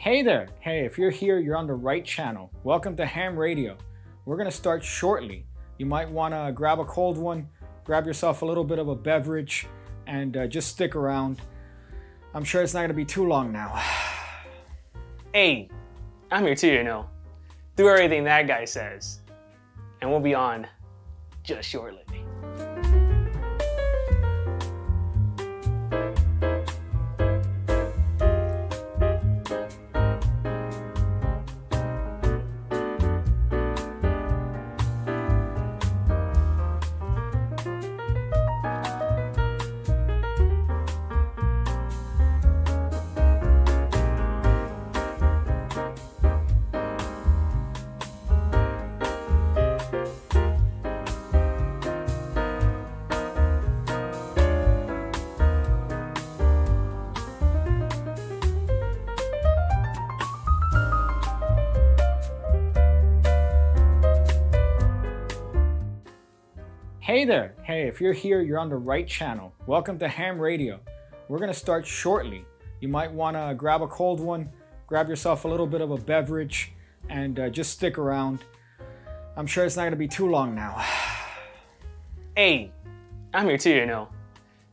Hey there! Hey, if you're here, you're on the right channel. Welcome to Ham Radio. We're going to start shortly. You might want to grab a cold one, grab yourself a little bit of a beverage, and just stick around. I'm sure it's not going to be too long now. Hey, I'm here too, you know. Do everything that guy says. And we'll be on just shortly. Hey there! Hey, if you're here, you're on the right channel. Welcome to Ham Radio. We're going to start shortly. You might want to grab a cold one, grab yourself a little bit of a beverage, and just stick around. I'm sure it's not going to be too long now. Hey, I'm here too, you know.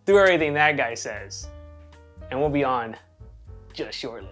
Do everything that guy says. And we'll be on just shortly.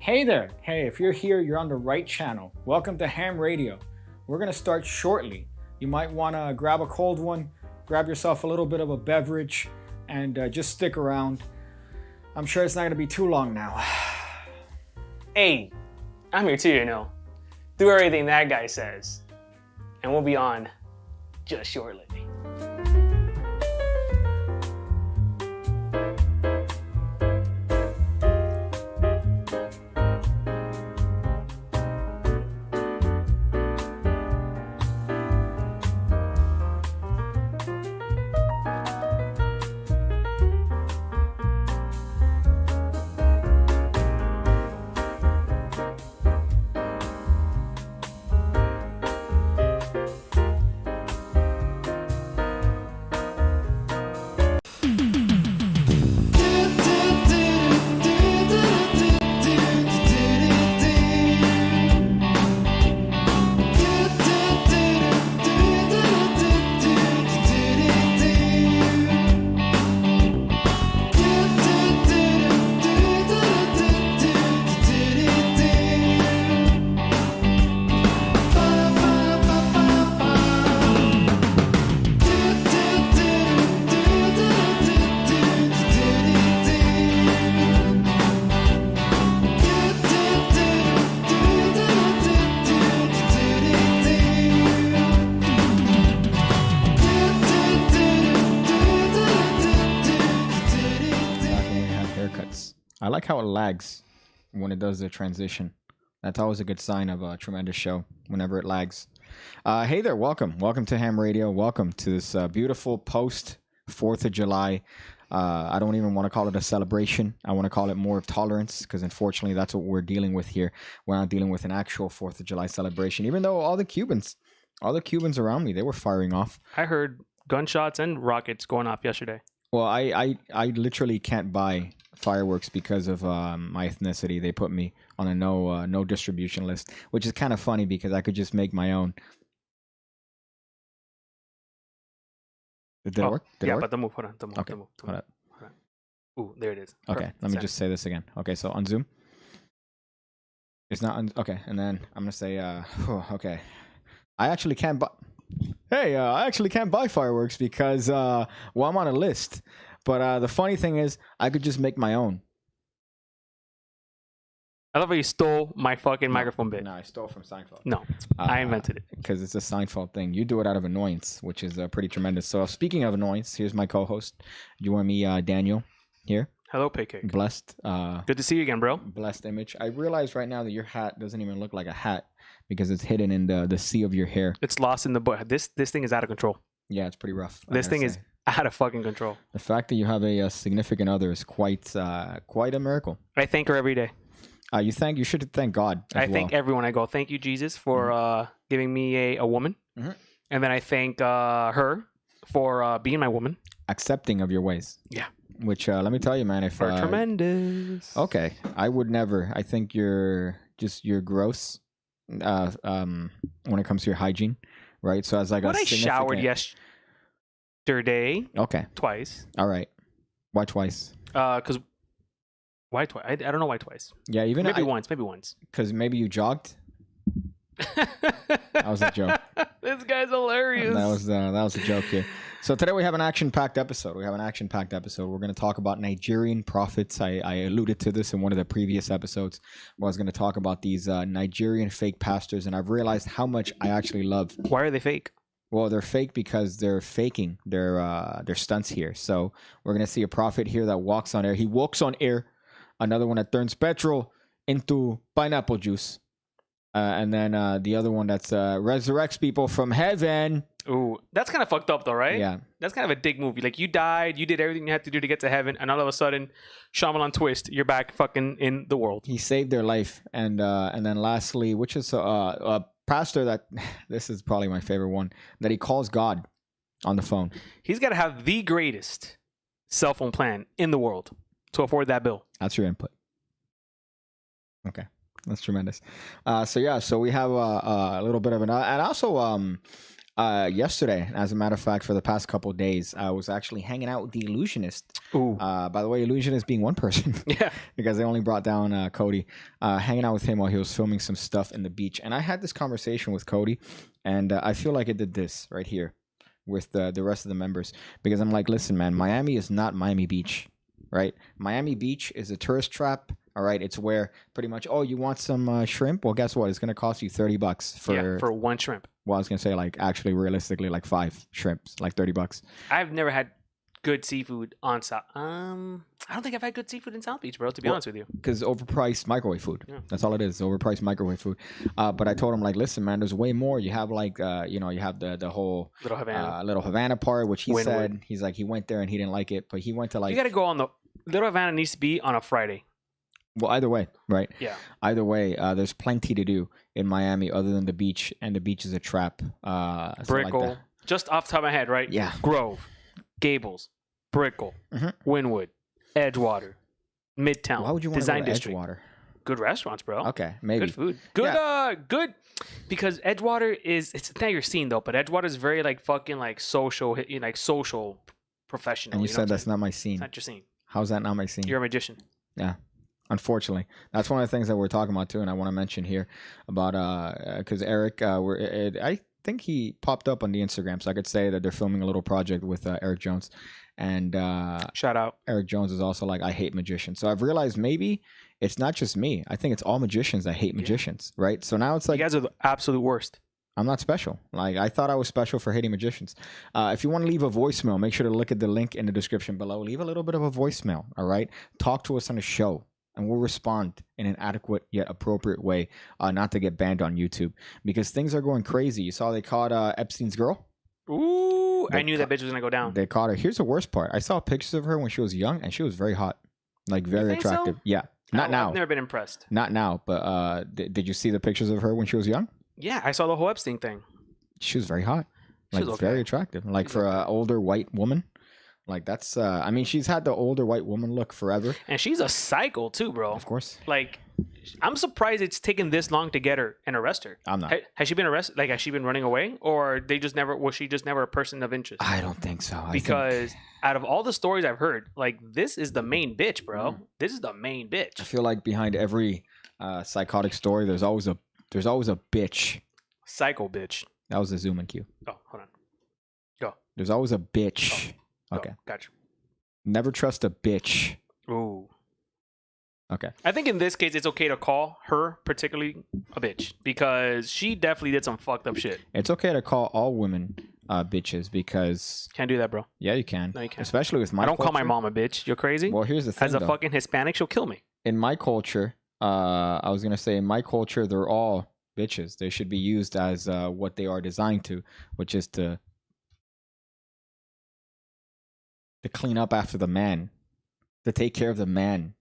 Hey there! Hey, if you're here, you're on the right channel. Welcome to Ham Radio. We're going to start shortly. You might want to grab a cold one, grab yourself a little bit of a beverage, and just stick around. I'm sure it's not going to be too long now. Hey, I'm here too, you know. Do everything that guy says. And we'll be on just shortly. I like how it lags when it does the transition. That's always a good sign of a tremendous show whenever it lags. Hey there, welcome. Welcome to Ham Radio. Welcome to this beautiful post 4th of July. I don't even want to call it a celebration. I want to call it more of tolerance because unfortunately that's what we're dealing with here. We're not dealing with an actual 4th of July celebration, even though all the Cubans around me, they were firing off. I heard gunshots and rockets going off yesterday. Well, I literally can't buy fireworks because of my ethnicity. They put me on a no distribution list, which is kind of funny because I could just make my own. Did it work? Did it work? But the move. Hold on. Okay. Hold on. Ooh, there it is. Okay, Perfect. let me just say this again. Okay, so on Zoom. It's not on. Okay, and then I'm gonna say. Okay. I actually can't buy. Hey, I actually can't buy fireworks because well, I'm on a list. But the funny thing is, I could just make my own. I love how you stole my fucking microphone bit. No, I stole from Seinfeld. No, I invented it. Because it's a Seinfeld thing. You do it out of annoyance, which is pretty tremendous. So speaking of annoyance, here's my co-host. Join me, Daniel, here. Hello, Pancake. Blessed. Good to see you again, bro. Blessed image. I realize right now that your hat doesn't even look like a hat because it's hidden in the sea of your hair. It's lost in the book. This thing is out of control. Yeah, it's pretty rough. This thing is out of fucking control. The fact that you have a significant other is quite a miracle. I thank her every day. You should thank God. I thank everyone. I go, thank you, Jesus, for giving me a woman. Mhm. And then I thank her for being my woman. Accepting of your ways. Yeah. Which let me tell you, man, if tremendous. okay, I would never. I think you're gross. When it comes to your hygiene, right? So as like But I showered yesterday Okay. twice. All right. Why twice? Because why twice? I don't know why twice. Yeah, even Maybe once. Because maybe you jogged. That was a joke. This guy's hilarious. That was a joke here. So today we have an action-packed episode. We're going to talk about Nigerian prophets. I alluded to this in one of the previous episodes where I was going to talk about these Nigerian fake pastors, and I've realized how much I actually love. Why are they fake? Well, they're fake because they're faking their stunts here. So we're going to see a prophet here that walks on air. He walks on air. Another one that turns petrol into pineapple juice. And then the other one that's resurrects people from heaven. Ooh, that's kind of fucked up though, right? Yeah. That's kind of a dick movie. Like you died, you did everything you had to do to get to heaven, and all of a sudden, Shyamalan twist, you're back fucking in the world. He saved their life. And then lastly, which is a pastor that, this is probably my favorite one, that he calls God on the phone. He's got to have the greatest cell phone plan in the world to afford that bill. That's your input. Okay. That's tremendous. So we have a little bit of an, and also yesterday, as a matter of fact, for the past couple of days, I was actually hanging out with the illusionist. Ooh. By the way, illusionist being one person. Yeah. Because they only brought down Cody, hanging out with him while he was filming some stuff in the beach. And I had this conversation with Cody, and I feel like I did this right here with the rest of the members, because I'm like, listen, man, Miami is not Miami Beach, right? Miami Beach is a tourist trap. All right, it's where pretty much, oh, you want some shrimp? Well, guess what? It's going to cost you $30 for one shrimp. Well, I was going to say, like, actually, realistically, like 5 shrimps, like $30. I've never had good seafood on South. I don't think I've had good seafood in South Beach, bro, to be honest with you. Because overpriced microwave food. Yeah. That's all it is, overpriced microwave food. But I told him, like, listen, man, there's way more. You have, like, you have the whole Little Havana part, which he said, he's like, he went there and he didn't like it, but he went to, like... You got to go on the... Little Havana needs to be on a Friday. Well, either way, right? Yeah. Either way, there's plenty to do in Miami other than the beach, and the beach is a trap. Brickell, like just off the top of my head, right? Yeah. Grove, Gables, Brickell, Wynwood, Edgewater, Midtown. Why would you want Design to go to District. Edgewater? Good restaurants, bro. Okay, maybe. Good food. Good, good. Because Edgewater it's not your scene though, but Edgewater is very like fucking like social, like social professional. And you know said what I'm that's saying? not my scene. It's not your scene. How's that not my scene? You're a magician. Yeah. Unfortunately, that's one of the things that we're talking about too, and I want to mention here about because Eric, I think he popped up on the Instagram, so I could say that they're filming a little project with Eric Jones, and shout out. Eric Jones is also like, I hate magicians. So I've realized maybe it's not just me. I think it's all magicians that hate magicians, right? So now it's like, you guys are the absolute worst. I'm not special. Like, I thought I was special for hating magicians. If you want to leave a voicemail, make sure to look at the link in the description below. Leave a little bit of a voicemail, all right? Talk to us on the show, and we'll respond in an adequate yet appropriate way, not to get banned on YouTube, because things are going crazy. You saw they caught Epstein's girl? Ooh, I knew that bitch was going to go down. They caught her. Here's the worst part. I saw pictures of her when she was young, and she was very hot. Like, very attractive. So? Yeah. Not now. I've never been impressed. Not now, but did you see the pictures of her when she was young? Yeah, I saw the whole Epstein thing. She was very hot. Like, okay. Very attractive. Like, for an older white woman. Like, that's, I mean, she's had the older white woman look forever. And she's a psycho too, bro. Of course. Like, I'm surprised it's taken this long to get her and arrest her. I'm not. Has she been arrested? Like, has she been running away? Or was she just never a person of interest? I don't think so. Because out of all the stories I've heard, like, this is the main bitch, bro. This is the main bitch. I feel like behind every psychotic story, there's always a bitch. Psycho bitch. That was a zoom in cue. Oh, hold on. Go. There's always a bitch. Go. Okay. Gotcha. Never trust a bitch. Ooh. Okay. I think in this case, it's okay to call her particularly a bitch because she definitely did some fucked up shit. It's okay to call all women bitches because Can't do that, bro. yeah, you can. No, you can't. Especially with my I don't call my culture. mom a bitch. You're crazy. Well, here's the thing. As a though. fucking Hispanic, she'll kill me. In my culture, I was gonna say in my culture, they're all bitches. They should be used as what they are designed to, which is to clean up after the man, to take care of the man.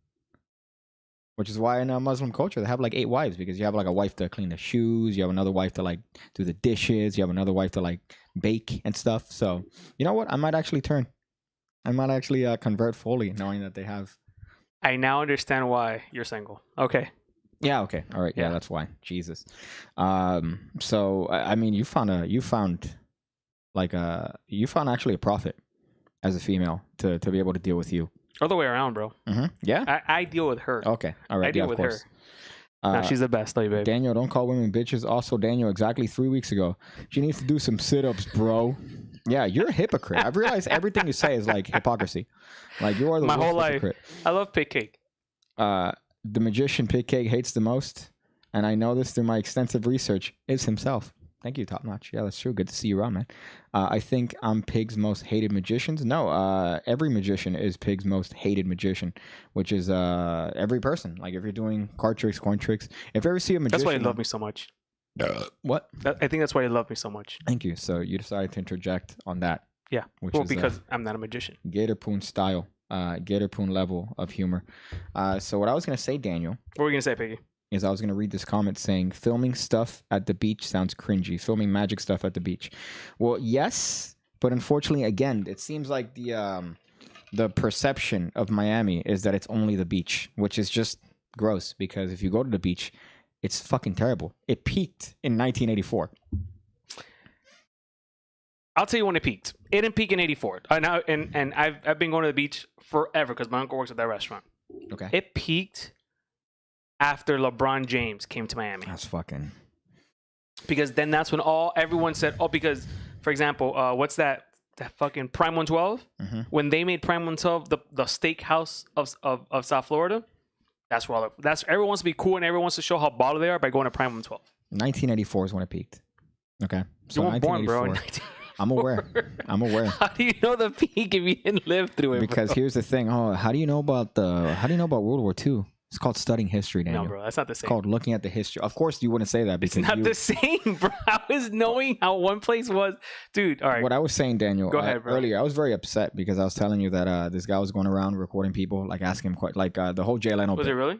Which is why in a Muslim culture they have like 8 wives because you have like a wife to clean the shoes, you have another wife to like do the dishes, you have another wife to like bake and stuff. So you know what? I might actually convert fully, knowing that they have. I now understand why you're single. Okay. Yeah. Okay. All right. Yeah. Yeah. That's why. Jesus. So I mean, you found actually a prophet as a female to be able to deal with you. Other way around, bro. Mm-hmm. Yeah. I deal with her. Okay. All right. I deal yeah, with of course. her. No, she's the best, lady, babe. Daniel, don't call women bitches. Also, Daniel, exactly 3 weeks ago, she needs to do some sit-ups, bro. Yeah, you're a hypocrite. I've realized everything you say is like hypocrisy. Like you are the My worst whole life. hypocrite. I love pig cake. The magician Pig Cake hates the most, and I know this through my extensive research, is himself. Thank you, Top Notch. Yeah, that's true. Good to see you around, man. I think I'm Pig's most hated magicians. No, every magician is Pig's most hated magician, which is every person. Like if you're doing card tricks, coin tricks, if you ever see a magician, That's why you love me so much. What? I think that's why you love me so much. Thank you. So you decided to interject on that. Yeah. Which Well, is, because I'm not a magician. Gator Poon style, Gator Poon level of humor. So what I was gonna say, Daniel, What were you gonna say, Piggy? is I was going to read this comment saying filming stuff at the beach sounds cringy. Filming magic stuff at the beach. Well, yes, but unfortunately, again, it seems like the perception of Miami is that it's only the beach, which is just gross because if you go to the beach, it's fucking terrible. It peaked in 1984. I'll tell you when it peaked. It didn't peak in '84. And I've been going to the beach forever because my uncle works at that restaurant. Okay. It peaked after LeBron James came to Miami. That's fucking. Because then that's when everyone said, because, for example, what's that fucking Prime 112? Mm-hmm. When they made Prime 112 the steakhouse of South Florida, that's where everyone wants to be cool and everyone wants to show how baller they are by going to Prime 112. 1984 is when it peaked. Okay. So You weren't born, bro. 1984. I'm aware. How do you know the peak if you didn't live through it? Because bro? here's the thing. Oh, how do you know about World War II? It's called studying history, Daniel. No, bro, that's not the It's same. called looking at the history. Of course, you wouldn't say that because It's not the same, bro. I was knowing how one place was, dude. All right. What I was saying, Daniel, Go ahead, bro. earlier, I was very upset because I was telling you that this guy was going around recording people, like asking him the whole Jay Leno. Was bit. it really?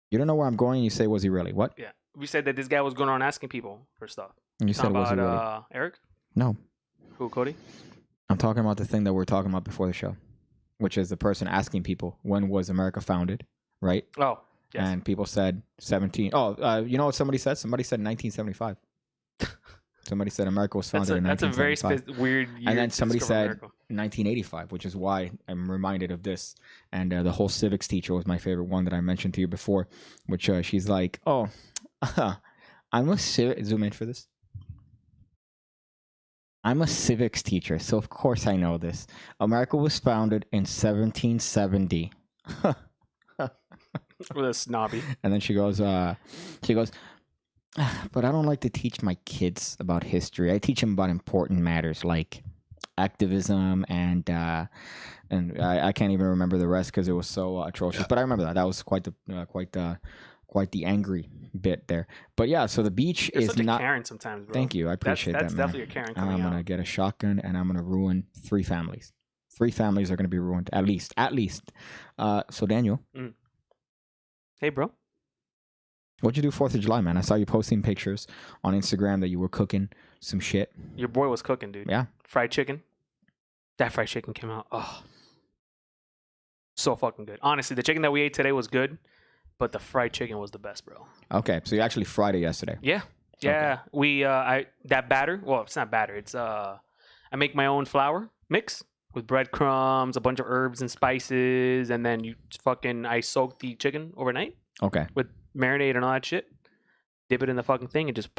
You don't know where I'm going. You say, was he really? What? Yeah. We said that this guy was going around asking people for stuff. And you said, was he really? Eric? No. Who, Cody? I'm talking about the thing that we were talking about before the show, which is the person asking people, when was America founded? Right? Oh, yes. And people said 17. Oh, you know what somebody said? Somebody said 1975. Somebody said America was founded in 1975. That's a very weird year. And then to somebody discover said America. 1985, which is why I'm reminded of this. And the whole civics teacher was my favorite one that I mentioned to you before, which she's like, oh, I'm a zoom in for this. I'm a civics teacher, so of course I know this. America was founded in 1770. With a snobby. And then she goes, but I don't like to teach my kids about history. I teach them about important matters like activism and I can't even remember the rest because it was so atrocious. But I remember that was quite the angry bit there. But yeah, so the beach You're is such a not. Karen sometimes, bro. Thank you, I appreciate that's that. Man. definitely a Karen coming I'm gonna out. get a shotgun and I'm gonna ruin 3 families. 3 families are gonna be ruined at least. So Daniel. Hey, bro. What'd you do 4th of July, man? I saw you posting pictures on Instagram that you were cooking some shit. Your boy was cooking, dude. Yeah. Fried chicken. That fried chicken came out. Oh, so fucking good. Honestly, the chicken that we ate today was good, but the fried chicken was the best, bro. Okay, so you actually fried it yesterday. Yeah. Yeah. We that batter. Well, it's not batter. It's I make my own flour mix with breadcrumbs, a bunch of herbs and spices, and then I soak the chicken overnight Okay. with marinade and all that shit. Dip it in the fucking thing and just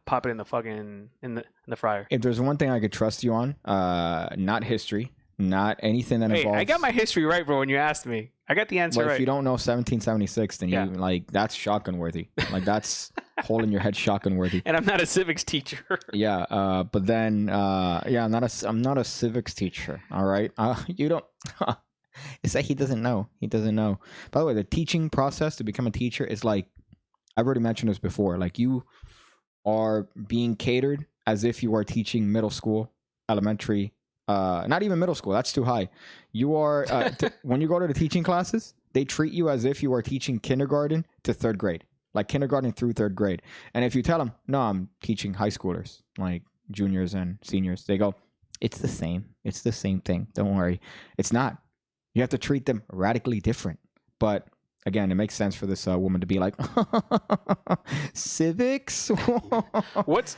pop it in the fucking in the fryer. If there's one thing I could trust you on, not history, not anything that Hey, involves. I got my history right, bro. When you asked me, I got the answer Well, right. if you don't know 1776, then Yeah. you like that's shotgun worthy. Like that's hole in your head shotgun worthy. And I'm not a civics teacher. Yeah, but then yeah, I'm not a civics teacher. All right, you don't. It's like he doesn't know. He doesn't know. By the way, the teaching process to become a teacher is like I've already mentioned this before. Like you are being catered as if you are teaching middle school, elementary, not even middle school. That's too high. You are when you go to the teaching classes, they treat you as if you are teaching kindergarten to third grade, like kindergarten through third grade. And if you tell them, no, I'm teaching high schoolers, like juniors and seniors, they go, it's the same. It's the same thing. Don't worry. It's not. You have to treat them radically different. But again, it makes sense for this woman to be like, civics? What's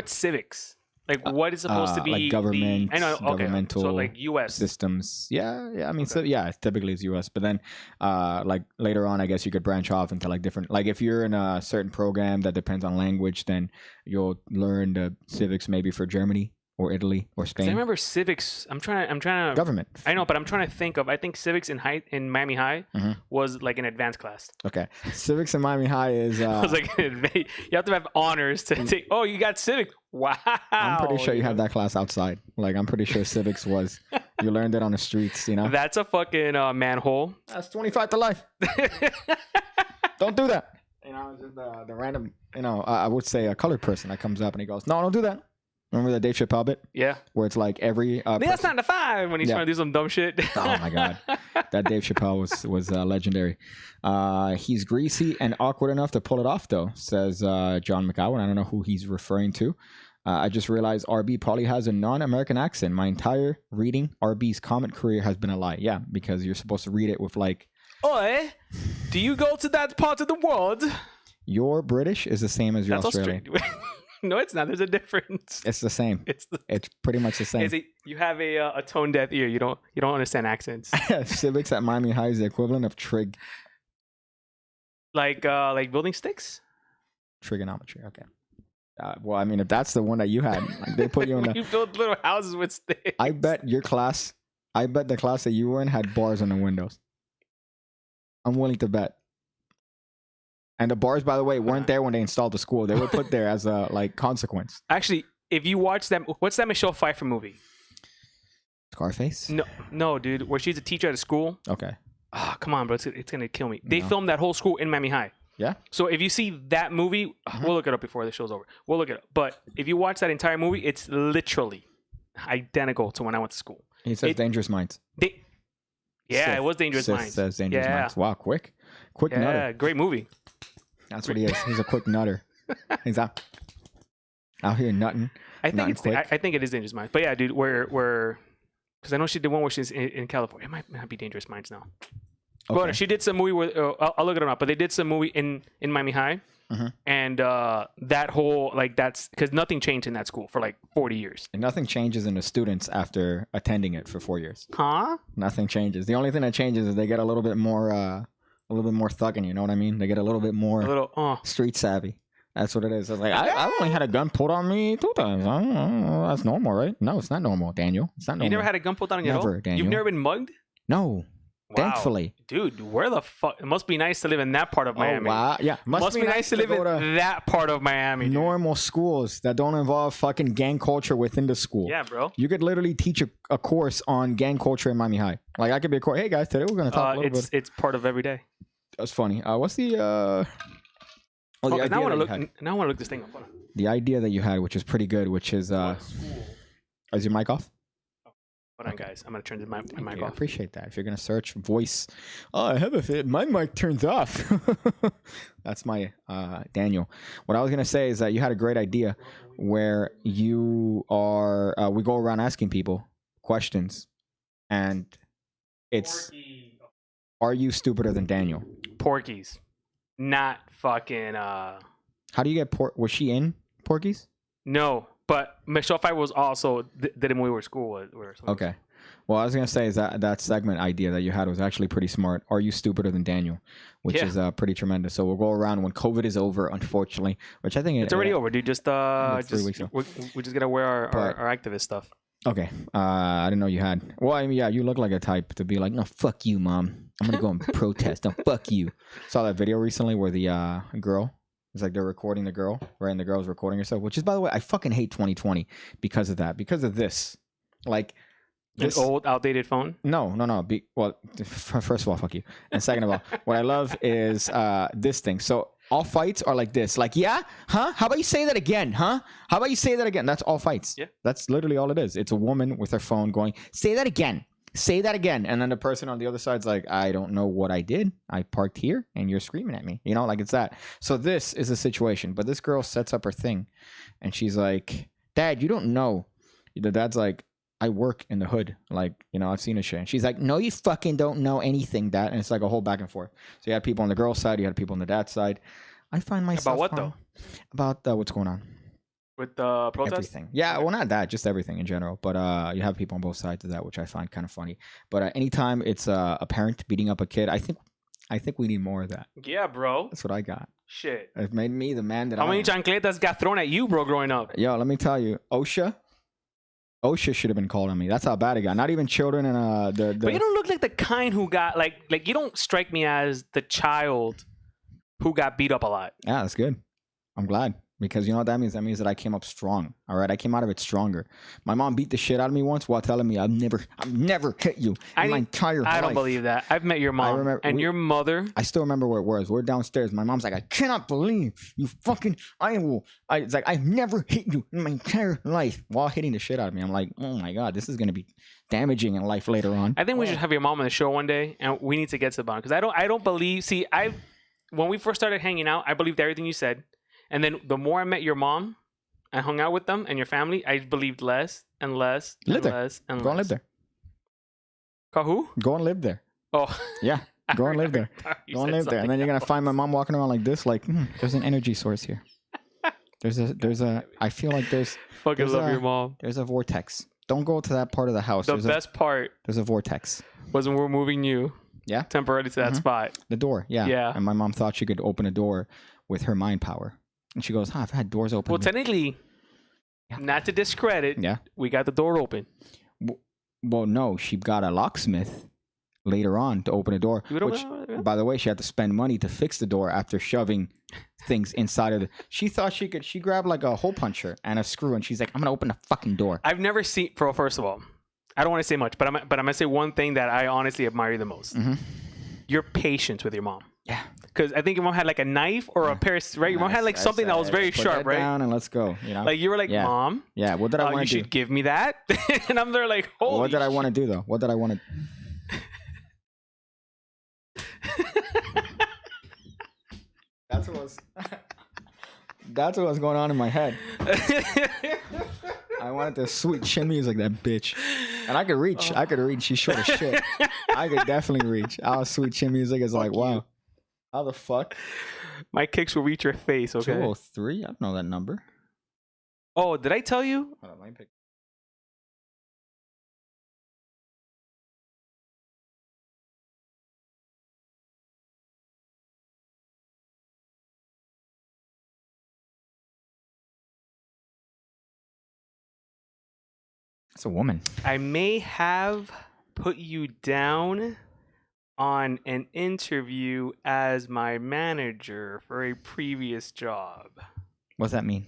civics? Like what is supposed to be like government, I know, okay. governmental So like US systems. Yeah. I mean, Okay. so yeah, typically it's US. But then, like later on, I guess you could branch off into like different. Like if you're in a certain program that depends on language, then you'll learn the civics maybe for Germany or Italy or 'Cause Spain. I remember civics. I'm trying to. Government. I know, but I'm trying to think of. I think civics in Miami High Mhm. was like an advanced class. Okay, civics in Miami High is. I was like, you have to have honors to take. Oh, you got civics. Wow. I'm pretty sure you had that class outside. Like I'm pretty sure civics was. You learned it on the streets. You know. That's a fucking manhole. That's 25 to life. Don't do that. You know, just the random. You know, I would say a colored person that comes up and he goes, "No, don't do that." Remember that Dave Chappelle bit Yeah. where it's like every. That's not the five when he's Yeah. trying to do some dumb shit. Oh my god, that Dave Chappelle was legendary. He's greasy and awkward enough to pull it off, though, says John McGowan. I don't know who he's referring to. I just realized RB probably has a non-American accent. My entire reading RB's comic career has been a lie. Yeah, because you're supposed to read it with like. Oi, do you go to that part of the world? Your British is the same as your That's Australian. No, it's not. There's a difference. It's the same. It's Pretty much the same. you have a tone deaf ear. You don't understand accents. Civics at Miami High is the equivalent of like building sticks. trigonometry. Okay. Well, I mean, if that's the one that you had, like, they put you in the. You build little houses with sticks. I bet the class that you were in had bars on the windows. I'm willing to bet. And the bars, by the way, weren't there when they installed the school. They were put there as a like consequence. Actually, if you watch that, what's that Michelle Pfeiffer movie? Scarface? No, dude, where she's a teacher at a school. Okay. Oh, come on, bro, it's gonna kill me. They No. filmed that whole school in Miami High. Yeah? So if you see that movie, we'll look it up before the show's over. We'll look it up. But if you watch that entire movie, it's literally identical to when I went to school. He says Dangerous Minds. Yeah, Sith. it was Dangerous Sith Minds. says Dangerous Yeah. Minds. Wow, quick Yeah, nutter. great movie. That's what he is. He's a quick nutter. He's out here nutting. I think Nutting quick. I think it is Dangerous Minds. But yeah, dude, where because I know she did one where she's in California. It might not be Dangerous Minds now. Okay. But she did some movie where I'll look it up. But they did some movie in Miami High, Mhm. and that whole that's because nothing changed in that school for like 40 years. And nothing changes in the students after attending it for 4 years. Huh? Nothing changes. The only thing that changes is they get a little bit more thugging. You know what I mean? They get a little bit more A little street savvy. That's what it is. It's like I've only had a gun pulled on me 2 times. I don't know. That's normal, right? No, it's not normal, Daniel. It's not normal. You never had a gun pulled on you at all? Never, Daniel. You've never been mugged? No. Wow. Thankfully. Dude, where the fuck? It must be nice to live in that part of Miami. Oh, wow. Yeah. Must be nice to live go in that part of Miami. Dude. normal schools that don't involve fucking gang culture within the school. Yeah, bro. You could literally teach a course on gang culture in Miami High. Like I could be a course. Hey guys, today we're gonna talk a little bit. It's part of every day. That's funny. What's the Oh, the 'cause idea now I want to that look. you had? Now I want to look this thing up. Hold on. The idea that you had, which is pretty good, which is What school? is your mic off? Hold on, guys. I'm gonna turn my Thank mic you. I off. appreciate that. If you're gonna search voice, I have a fit. My mic turns off. That's my Daniel. What I was gonna say is that you had a great idea where you are. We go around asking people questions, and it's are you stupider than Daniel? Porky's, not fucking. How do you get Was she in Porky's? No, but Michelle Pfeiffer was also did a movie where school was. Okay. Well, I was gonna say is that segment idea that you had was actually pretty smart. Are you stupider than Daniel? Which Yeah. is pretty tremendous. So we'll go around when COVID is over, unfortunately. Which I think It's already over, dude. Just like 3 weeks ago. we just gotta wear But- our activist stuff. Okay. I didn't know you had. Well, I mean, yeah, you look like a type to be like, no, fuck you, mom. I'm gonna go and protest. No, fuck you. Saw that video recently where the girl. It's like they're recording the girl, right? And the girl's recording herself. Which is, by the way, I fucking hate 2020 because of that. Because of this, like. An old, outdated phone. No. Well, first of all, fuck you. And second of all, what I love is this thing. So all fights are like this. Like, yeah? Huh? How about you say that again? Huh? How about you say that again? That's all fights. Yeah. That's literally all it is. It's a woman with her phone going, say that again. Say that again. And then the person on the other side's like, I don't know what I did. I parked here and you're screaming at me. You know, like it's that. So this is a situation. But this girl sets up her thing and she's like, Dad, you don't know. The dad's like, I work in the hood. Like, you know, I've seen this shit. And she's like, no, you fucking don't know anything, Dad. And it's like a whole back and forth. So you had people on the girl's side. You had people on the dad's side. I find myself... About what, though? About what's going on. With the protest? Everything. Yeah, well, not that. Just everything in general. But you have people on both sides of that, which I find kind of funny. But anytime it's a parent beating up a kid, I think we need more of that. Yeah, bro. That's what I got. Shit. It made me the man that How I many am. chancletas got thrown at you, bro, growing up? Yo, let me tell you. OSHA should have been called on me. That's how bad it got. Not even children and the But you don't look like the kind who got like you don't strike me as the child who got beat up a lot. Yeah, that's good. I'm glad. Because you know what that means? That means that I came up strong. All right, I came out of it stronger. My mom beat the shit out of me once while telling me I've never hit you in my entire life. I don't believe that. I've met your mom remember- and your mother. I still remember where it was. We're downstairs. My mom's like, I cannot believe you fucking. It's like I've never hit you in my entire life while hitting the shit out of me. I'm like, oh my god, this is gonna be damaging in life later on. I think we should have your mom on the show one day, and we need to get to the bottom because I don't believe. See, when we first started hanging out, I believed everything you said. And then the more I met your mom, I hung out with them and your family, I believed less and less and Live there. less and Go and less. live there. Call who? Go and live there. Oh, Yeah, go and live there. You Go and said live there, and then you're gonna something find my mom walking around like this, like there's an energy source here. There's a. I feel like else. Fucking there's love a- your mom. there's a vortex. Don't go to that part of the house. The best part There's a vortex. was when we were moving you Yeah. temporarily to that Mhm. spot. The door. Yeah. Yeah. And my mom thought she could open a door with her mind power, and she goes, I've had doors open. Well, technically, Yeah. not to discredit, Yeah. we got the door open. Well, no, she got a locksmith later on to open a door. You don't Which, know? by the way, she had to spend money to fix the door after shoving things inside of it. She thought she could. She grabbed like a hole puncher and a screw, and she's like, I'm gonna open the fucking door. I've never seen, first of all, I don't want to say much, but I'm going to say one thing that I honestly admire the most. Mhm. Your patience with your mom. Yeah. Because I think your mom had like a knife or a pair of, right? Your mom had like something that was very Put sharp, that right? down and let's go. You know. Like you were like, Yeah. Mom, yeah. What did I you want to do? should give me that. And I'm there like, holy What did I want to do though? What did I want to? That's what was. That's what was going on in my head. I wanted the sweet chin music, that bitch. And I could reach. I could reach. She's short as shit. I could definitely reach. Our sweet chin music is like, Fuck wow. you. How the fuck? My kicks will reach your face, okay? 203? I don't know that number. Oh, did I tell you? Hold on, let me pick. It's a woman. I may have put you down on an interview as my manager for a previous job What's that mean?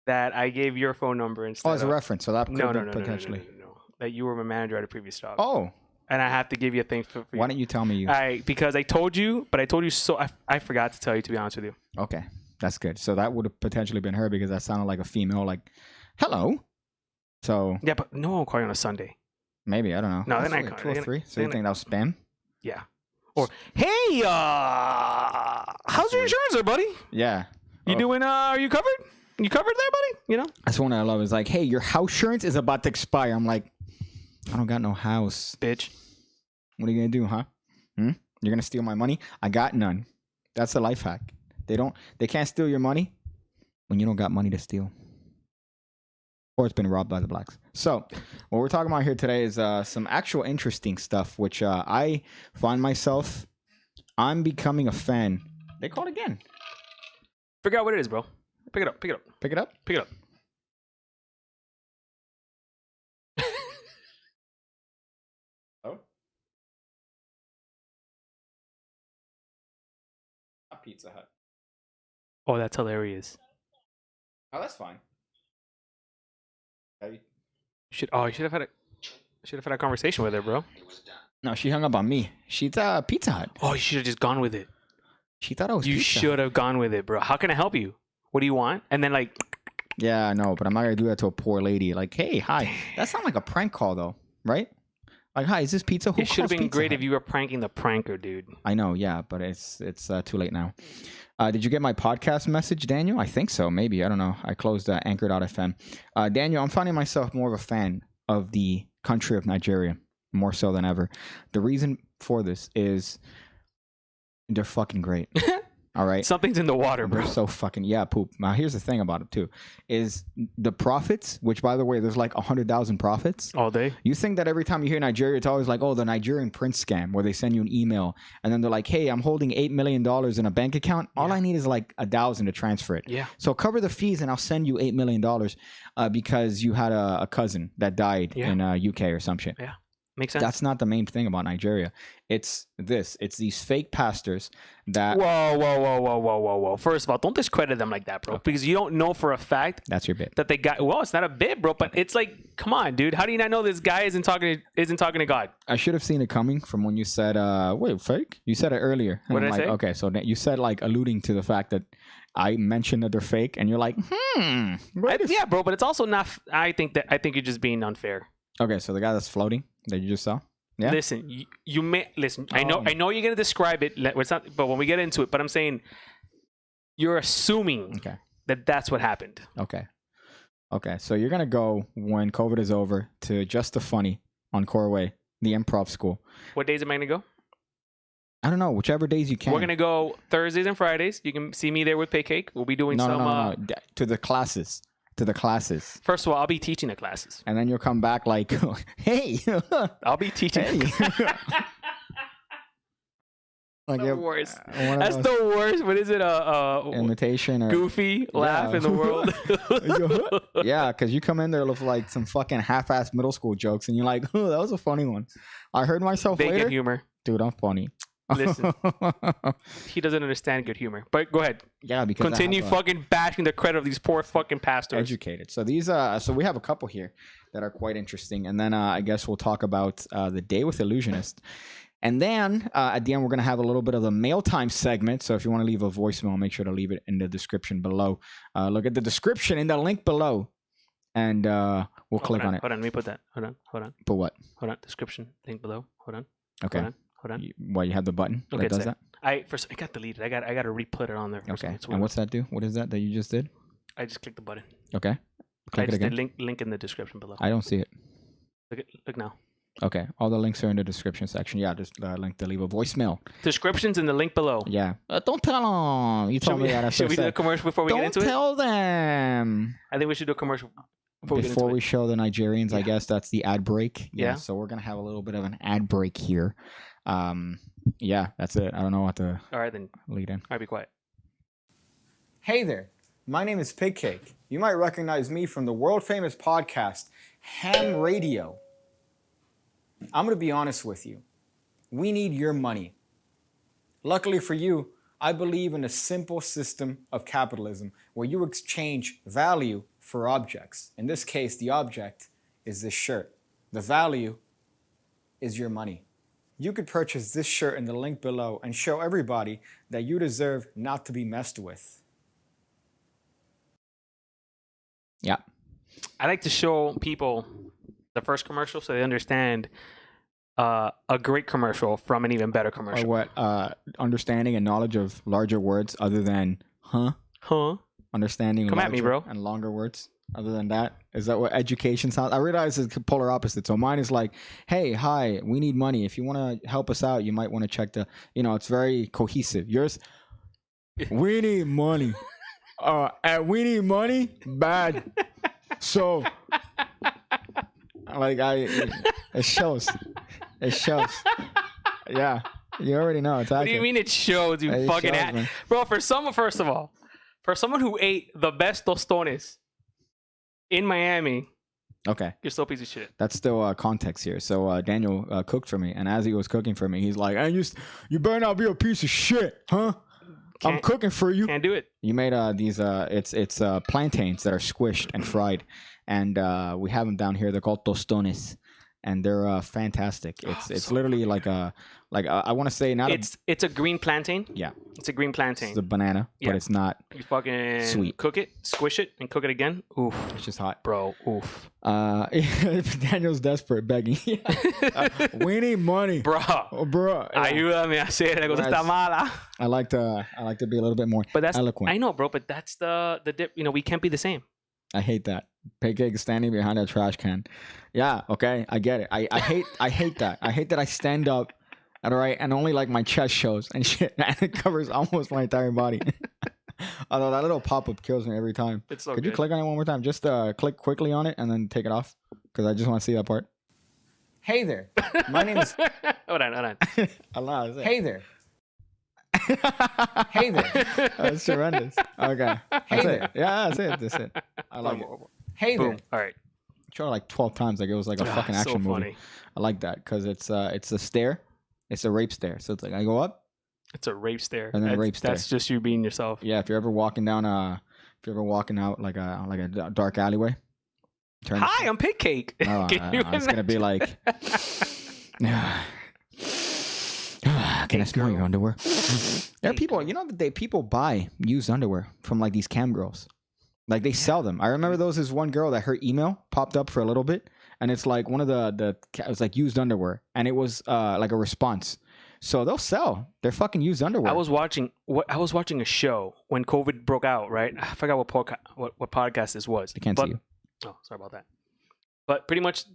that I gave your phone number instead Oh, as a of- reference. So that could No, be no, no, potentially. no. That you were my manager at a previous job. Oh, And I have to give you a thing for why don't you tell me you? because I told you, but I told you so I forgot to tell you, to be honest with you. Okay, that's good. So that would have potentially been her because that sounded like a female, like, hello. So Yeah, but no one will call you on a Sunday. maybe, I don't know. No, That's they're not weird. calling. 203? So they're you not- think that was spam? Yeah. Or hey, how's your insurance there, buddy? Yeah. You Oh. doing are you covered? You covered there, buddy? You know? That's one I love. Is like, hey, your house insurance is about to expire. I'm like, I don't got no house. Bitch. What are you gonna do, huh? You're gonna steal my money? I got none. That's a life hack. They can't steal your money when you don't got money to steal. or it's been robbed by the blacks. So what we're talking about here today is some actual interesting stuff, which I find myself, I'm becoming a fan. They call it again. Figure out what it is, bro. Pick it up. Pick it up. Pick it up. Pick it up. Oh. A Pizza Hut. Oh, that's hilarious. Oh, that's fine. You should have had a conversation with her, bro. No, she hung up on me. She's Pizza Hut. Oh, you should have just gone with it. She thought I was You Pizza should have gone with it, bro. How can I help you? What do you want? And then like, Yeah, I know, but I'm not gonna do that to a poor lady. Like, hey, hi. That sounds like a prank call, though, right? Like, hi, is this pizza? Who it should have calls been Pizza great Hut? if you were pranking the pranker, dude. I know, yeah, but it's too late now. Did you get my podcast message, Daniel? I think so, maybe. I don't know. I closed Anchor.fm. Daniel, I'm finding myself more of a fan of the country of Nigeria, more so than ever. The reason for this is they're fucking great. All right. Something's in the water, They're bro. so fucking, yeah, poop. Now, here's the thing about it, too, is the profits, which, by the way, there's like 100,000 profits. All day. You think that every time you hear Nigeria, it's always like, oh, the Nigerian prince scam, where they send you an email, and then they're like, hey, I'm holding $8 million in a bank account. All I need is like 1,000 to transfer it. Yeah. So cover the fees, and I'll send you $8 million because you had a cousin that died in UK or some shit. Yeah. Makes sense. That's not the main thing about Nigeria. It's this. It's these fake pastors that... Whoa. First of all, don't discredit them like that, bro. Okay. Because you don't know for a fact That's your bit. that they got. Well, it's not a bit, bro. But it's like, come on, dude. How do you not know this guy isn't talking to God? I should have seen it coming from when you said, wait, fake? You said it earlier. And What I'm did I like, say? okay, so you said like alluding to the fact that I mentioned that they're fake, and you're like, Yeah, bro. But it's also not. I think you're just being unfair. Okay, so the guy that's floating that you just saw? Yeah? Listen, you may listen. I know you're gonna describe it. It's not, but when we get into it, but I'm saying you're assuming Okay. that that's what happened. Okay. So you're going to go when COVID is over to Just the Funny on Corway, the improv school. What days am I gonna go? I don't know, whichever days you can. We're gonna go Thursdays and Fridays. You can see me there with Pay Cake. We'll be doing No. To the classes. First of all, I'll be teaching the classes. And then you'll come back like, hey. I'll be teaching. Hey. Like The worst. one of That's those the worst. What is it? imitation or Goofy laugh in the world. Yeah, because you come in there with like some fucking half-ass middle school jokes, and you're like, "Oh, that was a funny one." I heard myself They later. get humor. Dude, I'm funny. Listen. He doesn't understand good humor. But go ahead. Yeah, because I Continue have, fucking bashing the credit of these poor fucking pastors. educated. So these, so we have a couple here that are quite interesting, and then I guess we'll talk about the day with Illusionist. And then at the end, we're going to have a little bit of the mail time segment. So if you want to leave a voicemail, make sure to leave it in the description below. Look at the description in the link below. And we'll click on it. Hold on, let me put that. Hold on. But what? Hold on. Description, link below. Hold on. Okay. Hold on. Why you have the button Okay, that does it's that? It got deleted. I got to re-put it on there. Okay. It's And weird. what's that do? What is that you just did? I just clicked the button. Okay. I Click it just again. did link in the description below. I don't see it. Look now. Okay. All the links are in the description section. Yeah, just link to leave a voicemail. Description's in the link below. Yeah. Don't tell them. You told me that. I Should we do a said, commercial before we get don't into it? tell them. I think we should do a commercial before we get Before into we it. show the Nigerians, I guess that's the ad break. Yeah. So we're going to have a little bit of an ad break here. Yeah, that's it. I don't know what to All right, then. lead in. All right, be quiet. Hey there. My name is Pig Cake. You might recognize me from the world famous podcast, Ham Radio. I'm going to be honest with you. We need your money. Luckily for you, I believe in a simple system of capitalism where you exchange value for objects. In this case, the object is this shirt. The value is your money. You could purchase this shirt in the link below and show everybody that you deserve not to be messed with. Yeah. I like to show people the first commercial so they understand a great commercial from an even better Or commercial. what? Understanding and knowledge of larger words other than huh? Huh? Understanding Come at me, larger bro. and longer words other than that. Is that what education sounds? I realize it's polar opposite. So mine is like, hey, hi, we need money. If you want to help us out, you might want to check the, it's very cohesive. Yours, we need money. And we need money bad. So Like it shows. It shows. Yeah, you already know. It's What do you mean it shows, you It fucking shows, ass? man. Bro, first of all, for someone who ate the best tostones in Miami, Okay, you're still a piece of shit. that's still context here. So Daniel cooked for me, and as he was cooking for me, he's like, "Hey, you better not be a piece of shit, huh? I'm Can't- cooking for you." Can't do it. You made these it's plantains that are squished and fried, and we have them down here. They're called tostones, and they're fantastic. It's so literally like I want to say not It's a green plantain. yeah, It's a green plantain. it's a banana, Yeah. but it's not. You fucking Sweet. cook it, squish it, and cook it again. Oof, It's just hot. bro. Oof. Daniel's desperate, begging. We need money, Bro. oh, bro. Yeah. Ayúdame a hacer la cosa está That's- mala. I like to be a little bit more But that's eloquent. I know, bro. But that's the dip. You know, we can't be the same. I hate that. Pancake standing behind a trash can. Yeah, okay, I get it. I hate that. I hate that I stand up, all right, and only like my chest shows and shit, and it covers almost my entire body. Although that little pop up kills me every time. It's so Could good. you click on it one more time? Just click quickly on it and then take it off, because I just want to see that part. Hey there, my name is. hold on. Allah, is it? Hey there. Hey there. That's horrendous. Okay. That's it. Yeah, that's it. That's it. I like it. Hey Boom. there. All right. Tried it like 12 times. Like it was like a fucking so action movie. funny. I like that because it's a stare. It's a rape stare. So it's like I go up. It's a rape stare. And then a that's, rape stare. That's just you being yourself. Yeah, if you're ever walking down out like a dark alleyway. Turn. Hi, I'm Pig Cake. Oh, Can you it's gonna be imagine? like. Can I smell your underwear? There are people, you know that people buy used underwear from like these cam girls. Like they sell them. I remember there was this one girl that her email popped up for a little bit, and it's like one of it was like used underwear, and it was like a response. So they'll sell their fucking used underwear. I was watching a show when COVID broke out, right? I forgot what podcast this was. I can't see you. Oh, sorry about that. But pretty much,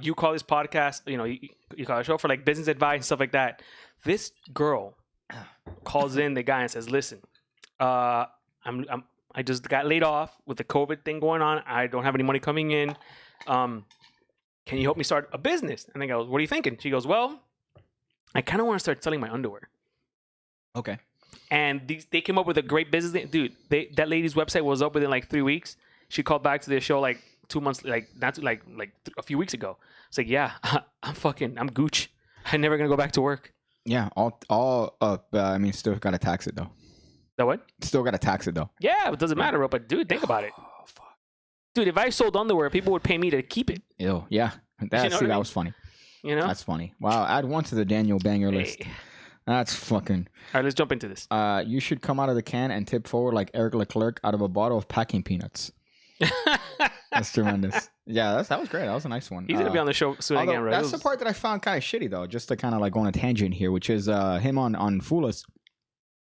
you call this podcast, you know, you call a show for like business advice and stuff like that. This girl calls in the guy and says, "Listen, I just got laid off with the COVID thing going on. I don't have any money coming in. Can you help me start a business?" And I go, "What are you thinking?" She goes, "Well, I kind of want to start selling my underwear." Okay. And they came up with a great business. Dude, that lady's website was up within like 3 weeks. She called back to their show like 2 months, like a few weeks ago. It's like, yeah, I'm gooch. I'm never gonna go back to work. Yeah, all up. I mean, still gotta tax it though. That what? Still gotta tax it though. Yeah, it doesn't matter, bro. But dude, think about it. Oh fuck. Dude, if I sold underwear, people would pay me to keep it. Ew. Yeah. That, You know what I that mean? was funny. You know? That's funny. Wow. Add one to the Daniel banger list. Hey. That's fucking. All right, let's jump into this. You should come out of the can and tip forward like Eric Leclerc out of a bottle of packing peanuts. That's tremendous. Yeah, that was great. That was a nice one. He's gonna be on the show soon Although, again, bro. that's the part that I found kind of shitty though. Just to kind of like go on a tangent here, which is him on Fool Us.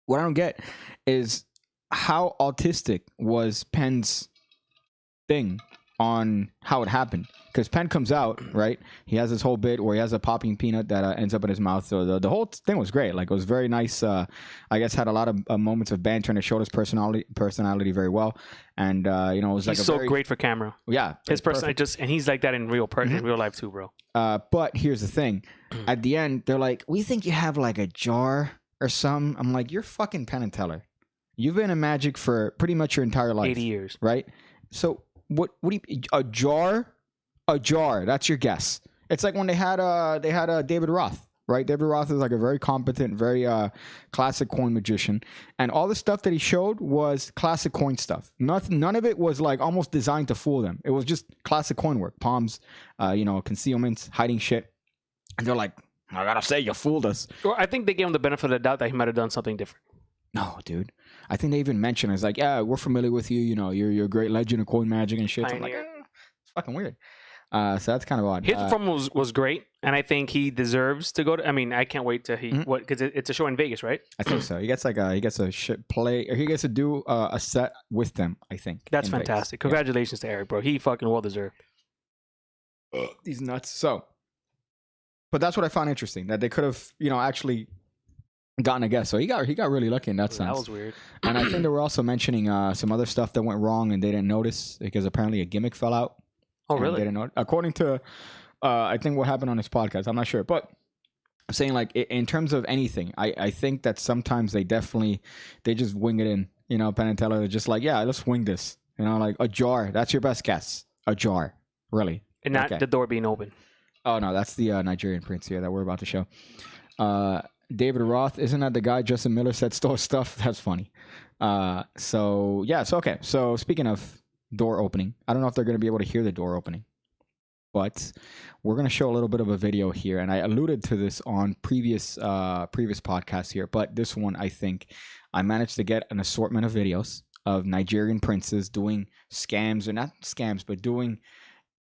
What I don't get is how autistic was Penn's thing on how it happened. Because Penn comes out, right? He has this whole bit where he has a popping peanut that ends up in his mouth. So the whole thing was great. Like it was very nice. I guess had a lot of moments of banter and it showed his personality very well. And you know, it was like He's a so very, great for camera. Yeah, His it's perfect. person and he's like that in real life too, bro. But here's the thing. At the end, they're like, "We think you have like a jar or something." I'm like, "You're fucking Penn and Teller. You've been in magic for pretty much your entire life, 80 years. right? So what do you a jar? A jar. That's your guess. It's like when they had David Roth, right? David Roth is like a very competent, very classic coin magician, and all the stuff that he showed was classic coin stuff. None of it was like almost designed to fool them. It was just classic coin work, palms, concealments, hiding shit. And they're like, "I gotta say, you fooled us." Or I think they gave him the benefit of the doubt that he might have done something different. No, dude. I think they even mentioned it's like, "Yeah, we're familiar with you. You know, you're a great legend of coin magic and shit." So I'm like, Pioneer. it's fucking weird. So that's kind of odd. His performance was great, and I think he deserves to go to. I mean, I can't wait to because it's a show in Vegas, right? I think so. He gets a shit play, or he gets to do a set with them. I think That's in Vegas. fantastic. Congratulations to Eric, bro. He fucking well deserved. These nuts. So, but that's what I found interesting that they could have, actually gotten a guess. So he got really lucky in that sense. That was weird. And I think they were also mentioning some other stuff that went wrong and they didn't notice because apparently a gimmick fell out Oh, and really? Didn't know it. According to, I think what happened on his podcast. I'm not sure, but I'm saying like in terms of anything, I think that sometimes they just wing it in. You know, Penn and Teller, they're just like, yeah, let's wing this. You know, like a jar. That's your best guess. A jar, really. And not Okay. the door being open. Oh no, that's the Nigerian prince here that we're about to show. David Roth, isn't that the guy Justin Miller said stole stuff? That's funny. So okay. So speaking of door opening, I don't know if they're going to be able to hear the door opening, but we're going to show a little bit of a video here, and I alluded to this on previous podcasts here, but this one I think I managed to get an assortment of videos of Nigerian princes doing scams, or not scams, but doing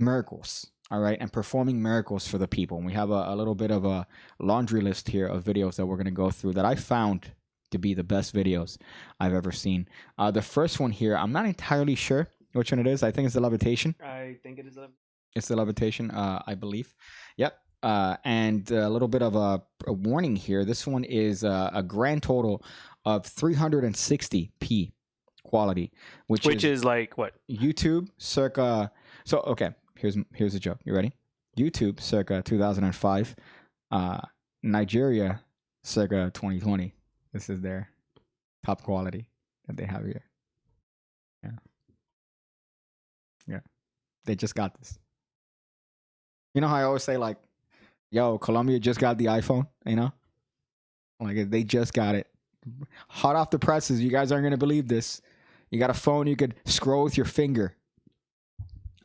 miracles. All right, and performing miracles for the people. And we have a little bit of a laundry list here of videos that we're going to go through that I found to be the best videos I've ever seen. The first one here, I'm not entirely sure which one it is. I think it's the levitation. I think it is. It's the levitation, I believe. Yep. And a little bit of a warning here. This one is a grand total of 360p quality, which is like what? YouTube circa. So okay. Here's the joke. You ready? YouTube circa 2005, Nigeria circa 2020. This is their top quality that they have here. Yeah. They just got this. You know how I always say like, yo, Colombia just got the iPhone, you know? Like they just got it. Hot off the presses. You guys aren't going to believe this. You got a phone you could scroll with your finger.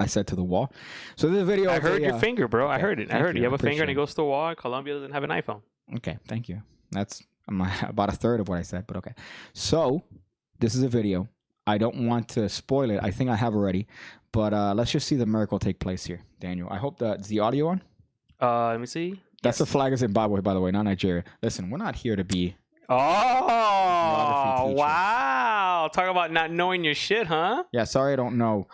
I said to the wall. So this video. I heard your finger, bro. Okay, I heard it. I heard it. You have a finger and it goes to the wall. Colombia doesn't have an iPhone. Okay, thank you. That's about a third of what I said, but okay. So this is a video. I don't want to spoil it. I think I have already, but let's just see the miracle take place here, Daniel. I hope is the audio on. Let me see. That's the flag of Zimbabwe, by the way, not Nigeria. Listen, we're not here to be. Oh, wow. Talk about not knowing your shit, huh? Yeah, sorry I don't know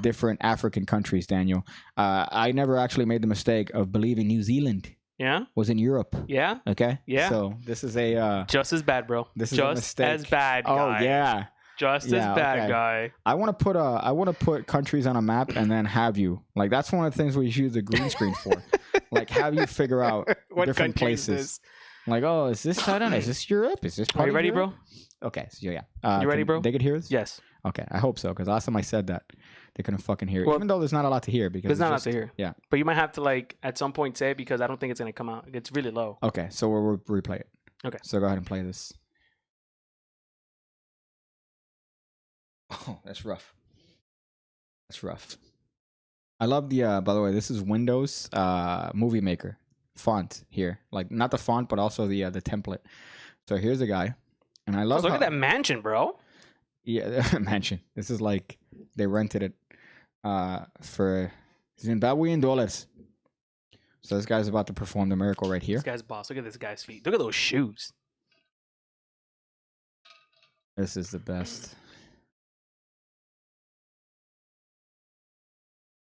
different African countries, Daniel. I never actually made the mistake of believing New Zealand Yeah? was in Europe. Yeah? Okay? Yeah. So this is a... just as bad, bro. This is just a mistake. as bad, Oh, guy. yeah. Just as bad, okay. guy. I want to put countries on a map and then have you. Like, that's one of the things we use the green screen for. Like, have you figure out What different country places. is this? Like, oh, is this, I don't know, is this Europe? Is this part Are you of ready, Europe? bro? Okay, so yeah. You ready, bro? They could hear us? Yes. Okay, I hope so, because last time I said that, they couldn't fucking hear it. Well, Even though there's not a lot to hear. Because There's not a lot just, to hear. Yeah. But you might have to, like, at some point say it because I don't think it's going to come out. It's really low. Okay, so we'll replay it. Okay. So go ahead and play this. Oh, that's rough. That's rough. I love the, by the way, this is Windows Movie Maker font here. Like, not the font, but also the template. So here's the guy. And I love Look at that mansion, bro. Yeah, mansion. This is like, they rented it for Zimbabwean dollars. So this guy's about to perform the miracle right here. This guy's boss. Look at this guy's feet. Look at those shoes. This is the best.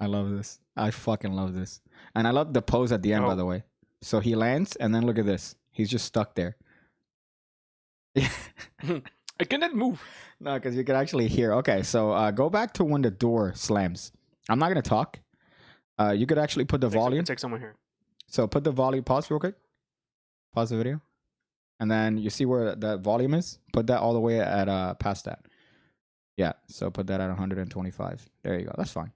I love this. I fucking love this. And I love the pose at the end, by the way. So he lands, and then look at this. He's just stuck there. I cannot move. No, because you can actually hear. Okay, so go back to when the door slams. I'm not going to talk. You could actually put the volume. Take someone here. So put the volume. Pause real quick. Pause the video. And then you see where that volume is? Put that all the way at past that. Yeah, so put that at 125. There you go. That's fine.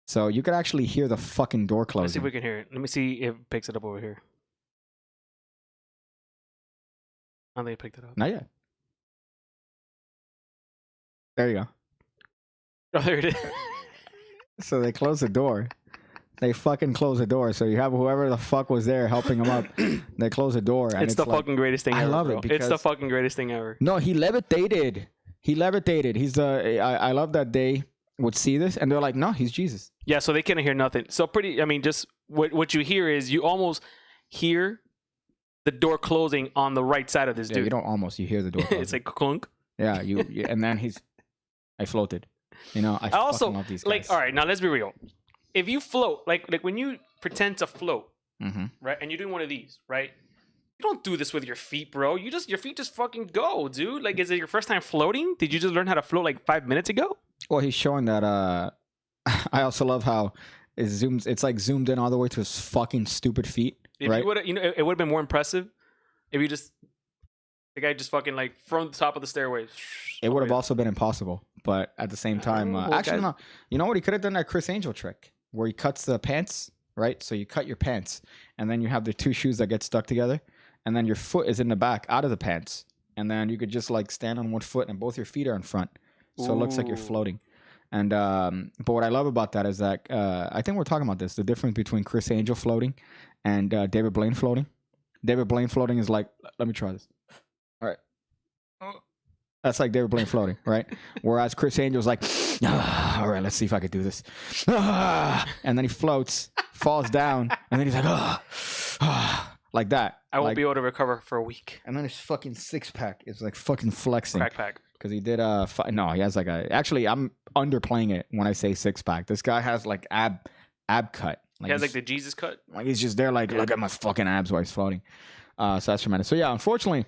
So you could actually hear the fucking door closing. Let's see if we can hear it. Let me see if it picks it up over here. I don't think it picked it up. Not yet. There you go. Oh, there it is. So they close the door. They fucking close the door. So you have whoever the fuck was there helping them up. They close the door. And it's the like, fucking greatest thing ever. I love bro. it because It's the fucking greatest thing ever. No, he levitated. He levitated. He's the. I love that they would see this and they're like, no, he's Jesus. Yeah, so they couldn't hear nothing. So I mean, just what you hear is you almost hear the door closing on the right side of this Yeah, dude. you don't almost. You hear the door closing. It's like clunk. Yeah, and then I floated. You know, I also fucking love these guys. like. All right, now let's be real. If you float, like when you pretend to float, right, and you're doing one of these, right? You don't do this with your feet, bro. Your feet just fucking go, dude. Like, is it your first time floating? Did you just learn how to float like 5 minutes ago? Well, he's showing that I also love how it zooms. It's like zoomed in all the way to his fucking stupid feet. If right? you would, it would have been more impressive if you just the guy just fucking like from the top of the stairway. It would have also been impossible, but at the same time, well, actually, guys- no. You know what? He could have done that Chris Angel trick where he cuts the pants, right? So you cut your pants, and then you have the two shoes that get stuck together, and then your foot is in the back out of the pants, and then you could just like stand on one foot, and both your feet are in front, so it looks like you're Ooh. floating. And but what I love about that is that I think we're talking about this: the difference between Chris Angel floating and David Blaine floating. David Blaine floating is like, let me try this. All right. That's like David Blaine floating, right? Whereas Chris Angel's like, all right, let's see if I could do this. And then he floats, falls down, and then he's like, like that. I won't like, be able to recover for a week. And then his fucking six pack is like fucking flexing. Crack pack. Because he did no, he has like a. Actually, I'm underplaying it when I say six pack. This guy has like ab cut. He has like the Jesus cut. Like he's just there, like look at my fucking abs while he's floating. So that's tremendous. So yeah, unfortunately,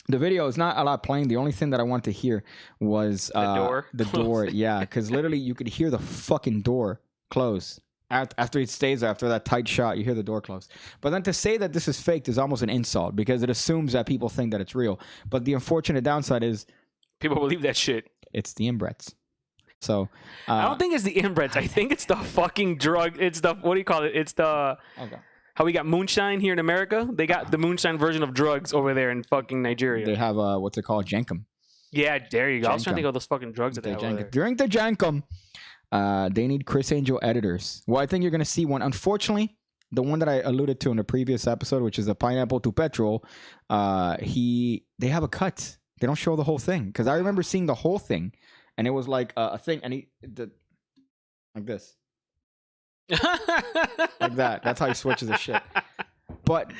the video is not a lot playing. The only thing that I wanted to hear was The door? The door, yeah, because literally you could hear the fucking door close. After it stays there, after that tight shot, you hear the door close. But then to say that this is faked is almost an insult because it assumes that people think that it's real. But the unfortunate downside is People believe that shit. it's the inbreds. So I don't think it's the inbreds. I think it's the fucking drug. It's the what do you call it? It's the okay. how we got moonshine here in America. They got the moonshine version of drugs over there in fucking Nigeria. They have what's it called, Jenkum. Yeah, there you go. I was trying to Jenkum. think of those fucking drugs that they have over there. During the Jenkum, they need Chris Angel editors. Well, I think you're gonna see one. Unfortunately, the one that I alluded to in the previous episode, which is the pineapple to petrol, they have a cut. They don't show the whole thing because I remember seeing the whole thing, and it was like a thing, and he did like this, like that. That's how he switches the shit. But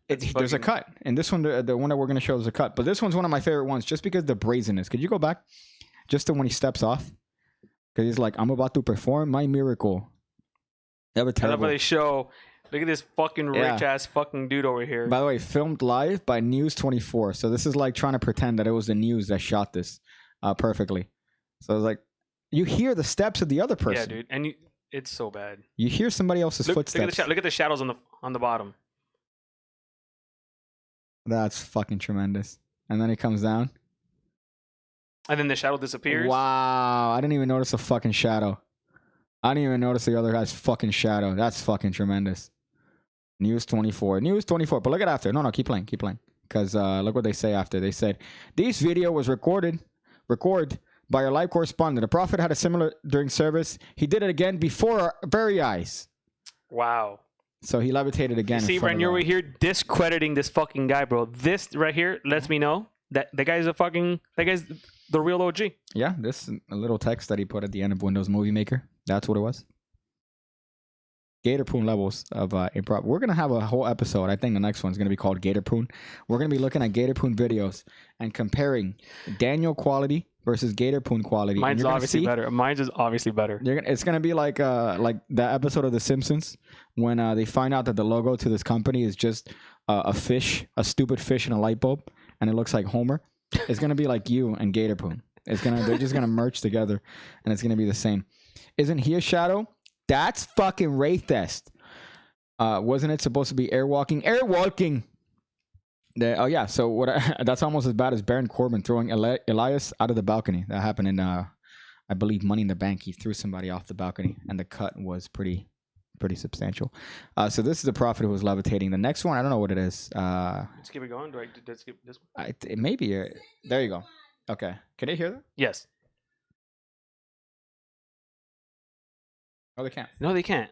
there's a cut, and this one, the one that we're gonna show is a cut. But this one's one of my favorite ones, just because the brazenness. Could you go back, just to when he steps off? Because he's like, I'm about to perform my miracle. That was I love terrible. how they show. Look at this fucking rich ass fucking dude over here. By the way, filmed live by News 24. So this is like trying to pretend that it was the news that shot this perfectly. So it's like, you hear the steps of the other person. Yeah, dude, and it's so bad. You hear somebody else's footsteps. Look at the shadows on the bottom. That's fucking tremendous. And then he comes down. And then the shadow disappears. Wow. I didn't even notice a fucking shadow. I didn't even notice the other guy's fucking shadow. That's fucking tremendous. News 24. News 24. But look at after. No, keep playing. Keep playing. Because look what they say after. They said, this video was recorded by our live correspondent. The prophet had a similar during service. He did it again before our very eyes. Wow. So he levitated again. See, Bren, you're over here discrediting this fucking guy, bro. This right here lets me know that the guy's the real OG. Yeah, this a little text that he put at the end of Windows Movie Maker. That's what it was. Gator Poon levels of improv. We're going to have a whole episode. I think the next one's going to be called Gator Poon. We're going to be looking at Gator Poon videos and comparing Daniel quality versus Gator Poon quality. Mine's obviously better. Mine's is obviously better. It's going to be like the episode of The Simpsons when they find out that the logo to this company is just a fish, a stupid fish in a light bulb, and it looks like Homer. It's going to be like you and Gator Poon. They're just going to merge together, and it's going to be the same. Isn't he a shadow? That's fucking Wraithest. Wasn't it supposed to be airwalking? Airwalking! Oh, yeah. So that's almost as bad as Baron Corbin throwing Elias out of the balcony. That happened in, I believe, Money in the Bank. He threw somebody off the balcony, and the cut was pretty substantial. So this is the prophet who was levitating. The next one, I don't know what it is. Let's keep it going. Do I skip this one? It may be. There you go. Okay. Can you hear that? Yes. Oh, they can't. No, they can't.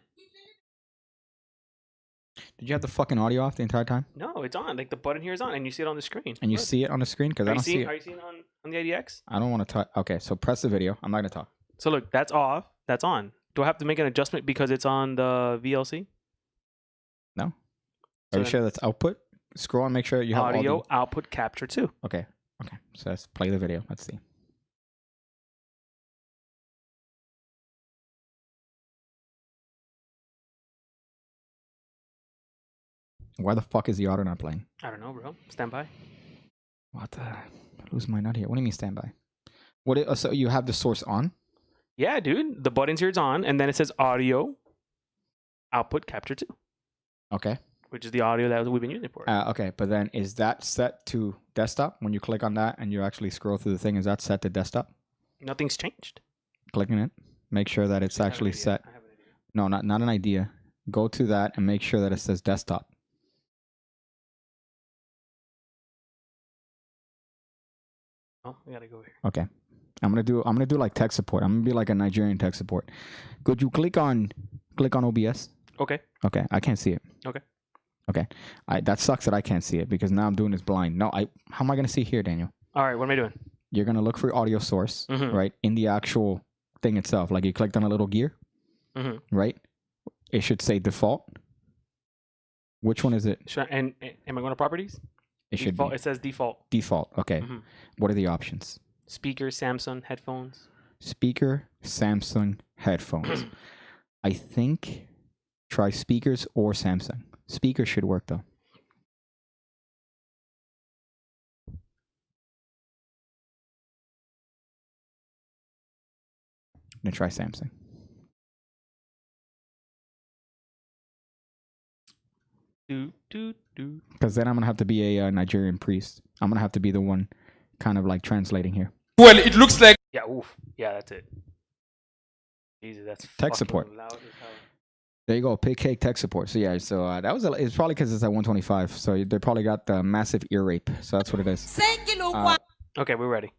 Did you have the fucking audio off the entire time? No, it's on. Like the button here is on, and you see it on the screen. And you see it on the screen? Because I don't see it. Are you seeing it on the IDX? I don't want to talk. Okay, so press the video. I'm not going to talk. So look, that's off. That's on. Do I have to make an adjustment because it's on the VLC? No. Are you sure that's output? Scroll and make sure you have audio output capture too. Okay. So let's play the video. Let's see. Why the fuck is the audio not playing? I don't know, bro. Stand by. What the? Lose my nut here. What do you mean stand by? So you have the source on? Yeah, dude. The buttons here is on, and then it says audio output capture 2, Okay. which is the audio that we've been using for it. Okay, but then is that set to desktop? When you click on that and you actually scroll through the thing, is that set to desktop? Nothing's changed. Clicking it, make sure that it's actually set. I have an idea. No, not an idea. Go to that and make sure that it says desktop. Oh, we gotta go here. Okay. I'm gonna do like tech support. I'm gonna be like a Nigerian tech support. Could you click on OBS? Okay. Okay, I can't see it. Okay. Okay. That sucks that I can't see it because now I'm doing this blind. No, how am I gonna see here, Daniel? All right. What am I doing? You're gonna look for audio source, right? In the actual thing itself. Like you clicked on a little gear, right? It should say default. Which one is it? Am I going to properties? It should Default. be It says default. default. Okay. What are the options? Speaker, Samsung, headphones. Speaker, Samsung, headphones. I think try speakers or Samsung. Speakers should work though. I'm gonna try Samsung. Because then I'm gonna have to be a Nigerian priest. I'm gonna have to be the one kind of like translating here. Well, it looks like Yeah, oof. Yeah, that's it. Jesus, that's Tech fucking support. loud as hell. There you go, Pig Cake Tech Support. So yeah, so that was it's probably because it's at 125. So they probably got the massive ear rape. So that's what it is. Okay, we're ready.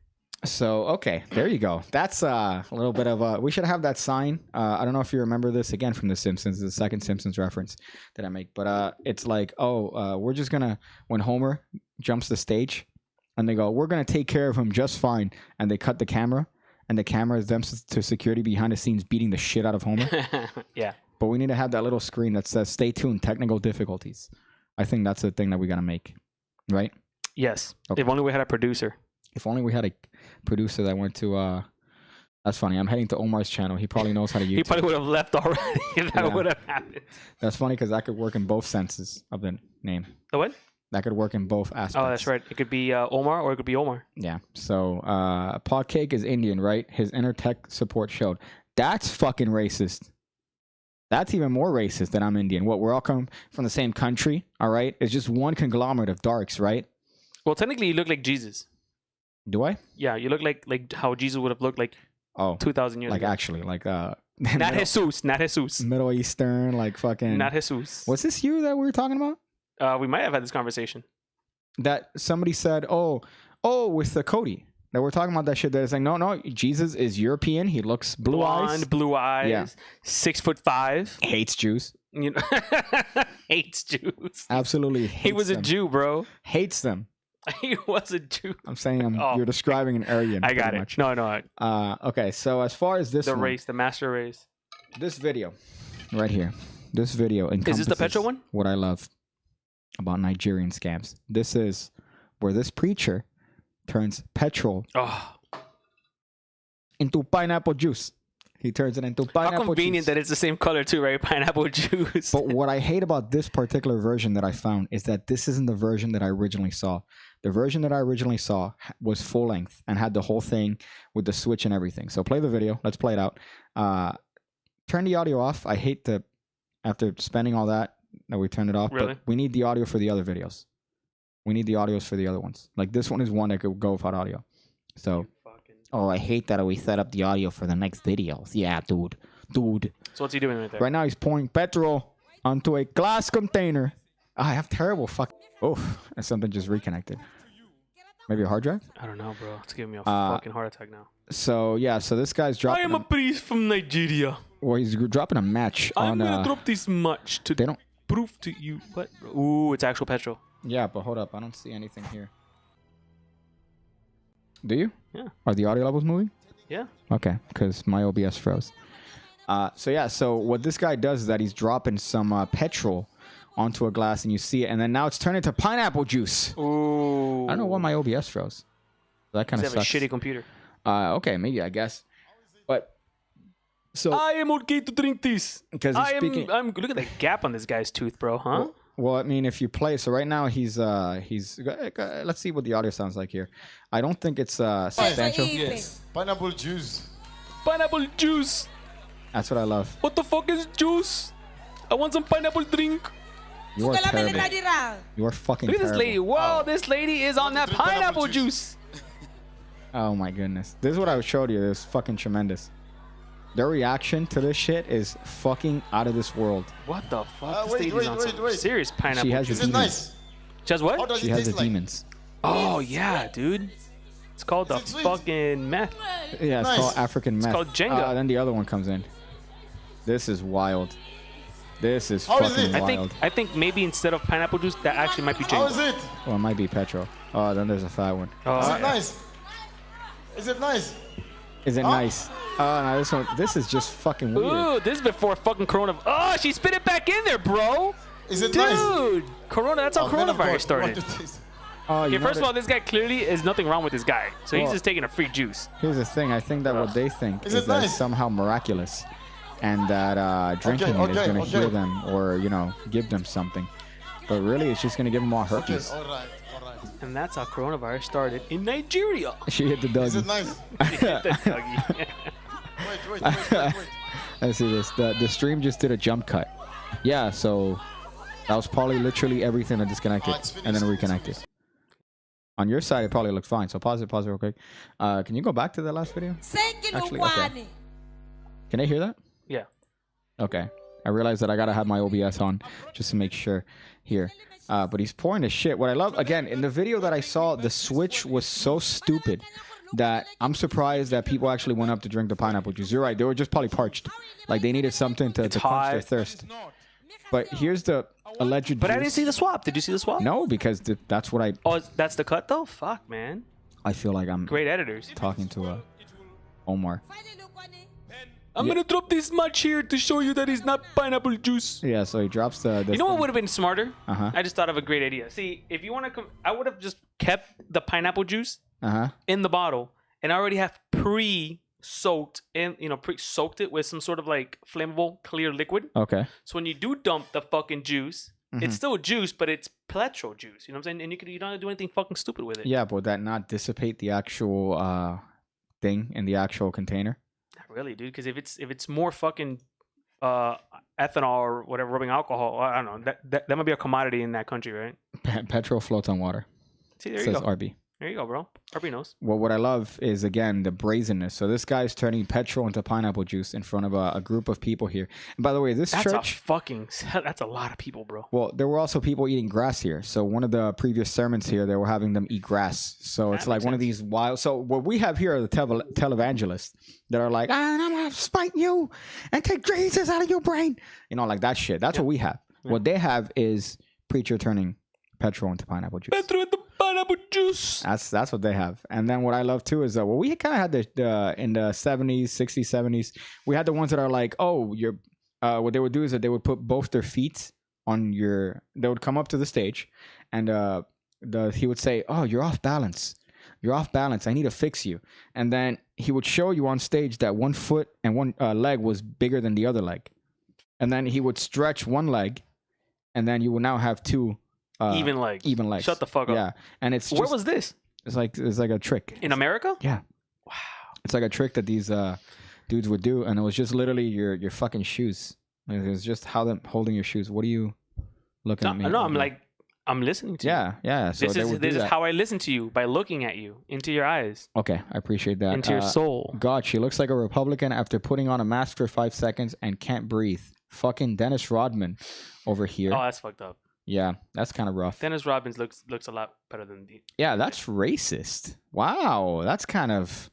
So okay, there you go. That's a little bit of a. We should have that sign. I don't know if you remember this again from The Simpsons, the second Simpsons reference that I make. But it's like, we're just gonna when Homer jumps the stage, and they go, we're gonna take care of him just fine, and they cut the camera, and the camera is them to security behind the scenes beating the shit out of Homer. Yeah. But we need to have that little screen that says "Stay tuned, technical difficulties." I think that's the thing that we gotta make, right? Yes. Okay. If only we had a producer. If only we had a producer that went to. That's funny. I'm heading to Omar's channel. He probably knows how to use. He probably would have left already if that would have happened. That's funny because that could work in both senses of the name. The what? That could work in both aspects. Oh, that's right. It could be Omar or it could be Omar. Yeah. So, Podcake is Indian, right? His inner tech support showed. That's fucking racist. That's even more racist than I'm Indian. What? We're all come from the same country, all right? It's just one conglomerate of darks, right? Well, technically, you look like Jesus. Do I? Yeah, you look like how Jesus would have looked like 2,000 years like ago. actually, like Not Jesus, not Jesus. Middle Eastern, like fucking. Not Jesus. Was this you that we were talking about? We might have had this conversation. That somebody said, with the Cody. That we're talking about that shit. That it's like, no, Jesus is European. He looks blue eyes. Blue eyes. Yeah. 6'5". Hates Jews. You know, hates Jews. Absolutely hates He was them. a Jew, bro. Hates them. He was a Jew. I'm saying you're describing an Aryan. I got it. much. No. Okay, so as far as this The one, race, the master race. this video right here, this video Is this the petrol one? What I love about Nigerian scams. This is where this preacher turns petrol into pineapple juice. He turns it into pineapple How convenient juice. that it's the same color too, right? Pineapple juice. But what I hate about this particular version that I found is that this isn't the version that I originally saw. The version that I originally saw was full length and had the whole thing with the switch and everything. So play the video. Let's play it out. Turn the audio off. I hate to, after spending all that we turned it off. Really? But we need the audio for the other videos. We need the audios for the other ones. Like this one is one that could go without audio. So, I hate that we set up the audio for the next videos. Yeah, dude. So what's he doing right there? Right now he's pouring petrol onto a glass container. I have terrible fuck. Oof, and something just reconnected. Maybe a hard drive? I don't know, bro. It's giving me a fucking heart attack now. So yeah, so this guy's dropping. I am a priest from Nigeria. Well, he's dropping a match I'm on. gonna drop this match to They don't. prove to you what. Ooh, it's actual petrol. Yeah, but hold up, I don't see anything here. Do you? Yeah. Are the audio levels moving? Yeah. Okay, because my OBS froze. So what this guy does is that he's dropping some petrol onto a glass, and you see it, and then now it's turned into pineapple juice. Ooh. I don't know why my OBS froze. That kind of Have a sucks. shitty computer. Okay, maybe I guess. But so I am okay to drink this. because I am. speaking. Look at the gap on this guy's tooth, bro. Huh? Well, I mean, if you play, so right now he's let's see what the audio sounds like here. I don't think it's substantial. yes, pineapple juice. pineapple juice. That's what I love. What the fuck is juice? I want some pineapple drink. You are terrible. You are fucking Look at this terrible. lady. Whoa, this lady is on that pineapple juice. Oh my goodness. This is what I showed you. This is fucking tremendous. Their reaction to this shit is fucking out of this world. What the fuck? This lady's on some serious pineapple She has juice. the Is it demons. nice? She has what? How does She it has the taste like? demons. Oh yeah, dude. It's called the Is it sweet? fucking meth. Yeah, it's Nice. called African meth. called Jenga. Then the other one comes in. This is wild. This is How is fucking it? wild. I think maybe instead of pineapple juice, that actually might be How is Jenga. it? Well, it might be petrol. Oh, then there's a fat one. Oh, Is yeah. it nice? Is it nice? Is it nice? Oh no, this one. This is just fucking weird. Ooh, this is before fucking Corona. Oh, she spit it back in there, bro. Is it nice? Dude, Corona. That's how Oh, then I'm coronavirus good. started. Want to taste? Oh, you Okay, know first of all, that- this guy clearly is nothing wrong with this guy, so he's Well- just taking a free juice. Here's the thing. I think that what they think Is is it that nice? it's somehow miraculous, and that drinking it is okay, going to okay. heal them or give them something. But really, it's just going to give them all Okay, herpes. all right, all right. And that's how coronavirus started in Nigeria. She hit the Is doggy. it nice? Dougie. Wait. Let's see this. The stream just did a jump cut. Yeah, so that was probably literally everything that disconnected it's finished. and then reconnected. On your side, it probably looked fine. So pause it real quick. Can you go back to the last video? Actually, okay. Can I hear that? Yeah. Okay. I realized that I gotta have my OBS on just to make sure here. But he's pouring the shit. What I love, again, in the video that I saw, the switch was so stupid that I'm surprised that people actually went up to drink the pineapple juice. You're right. They were just probably parched. Like they needed something to quench hot. their thirst. But here's the alleged But I didn't juice. see the swap. Did you see the swap? No, because that's what Oh, that's the cut though. Fuck, man. I feel like I'm Great editors. talking to Omar. I'm gonna drop this much here to show you that it's not pineapple juice. Yeah, so he drops the You know what thing. would have been smarter? Uh-huh. I just thought of a great idea. See, if you want to, I would have just kept the pineapple juice Uh-huh. in the bottle, and I already have pre-soaked pre-soaked it with some sort of like flammable clear liquid. Okay. So when you do dump the fucking juice, Mm-hmm. it's still juice, but it's petrol juice. You know what I'm saying? And you don't have to do anything fucking stupid with it. Yeah, but would that not dissipate the actual thing in the actual container? Not really, dude. Because if it's more fucking ethanol or whatever, rubbing alcohol, I don't know. That might be a commodity in that country, right? Petrol floats on water. See, there you Says go. RB. There you go, bro. RB knows. Well, what I love is, again, the brazenness. So this guy's turning petrol into pineapple juice in front of a group of people here. And by the way, this That's church... that's a lot of people, bro. Well, there were also people eating grass here. So one of the previous sermons here, they were having them eat grass. So it's That like makes one of sense. these wild... So what we have here are the televangelists that are like, I'm going to spite you and take Jesus out of your brain. You know, like that shit. That's what we have. What they have is preacher turning petrol into pineapple juice. Petrol into pineapple juice. That's what they have. And then what I love too is we kind of had the in the 70s, 60s, 70s, we had the ones that are like, oh, you're what they would do is that they would put both their feet on they would come up to the stage and he would say, oh, you're off balance. You're off balance. I need to fix you. And then he would show you on stage that one foot and one leg was bigger than the other leg. And then he would stretch one leg and then you will now have two Even legs. even legs. Shut the fuck up. Yeah. And it's Where just, was this? it's like a trick. In America? Yeah. Wow. It's like a trick that these dudes would do, and it was just literally your fucking shoes. It was just how them holding your shoes. What are you looking No, at me? I'm listening to you. Yeah. So This they is would do this is that. how I listen to you, by looking at you into your eyes, Okay, I appreciate that. into your soul. God, she looks like a Republican after putting on a mask for 5 seconds and can't breathe. Fucking Dennis Rodman over here. Oh, that's fucked up. Yeah, that's kind of rough. Dennis Robbins looks a lot better than the. Yeah, that's racist. Wow, that's kind of,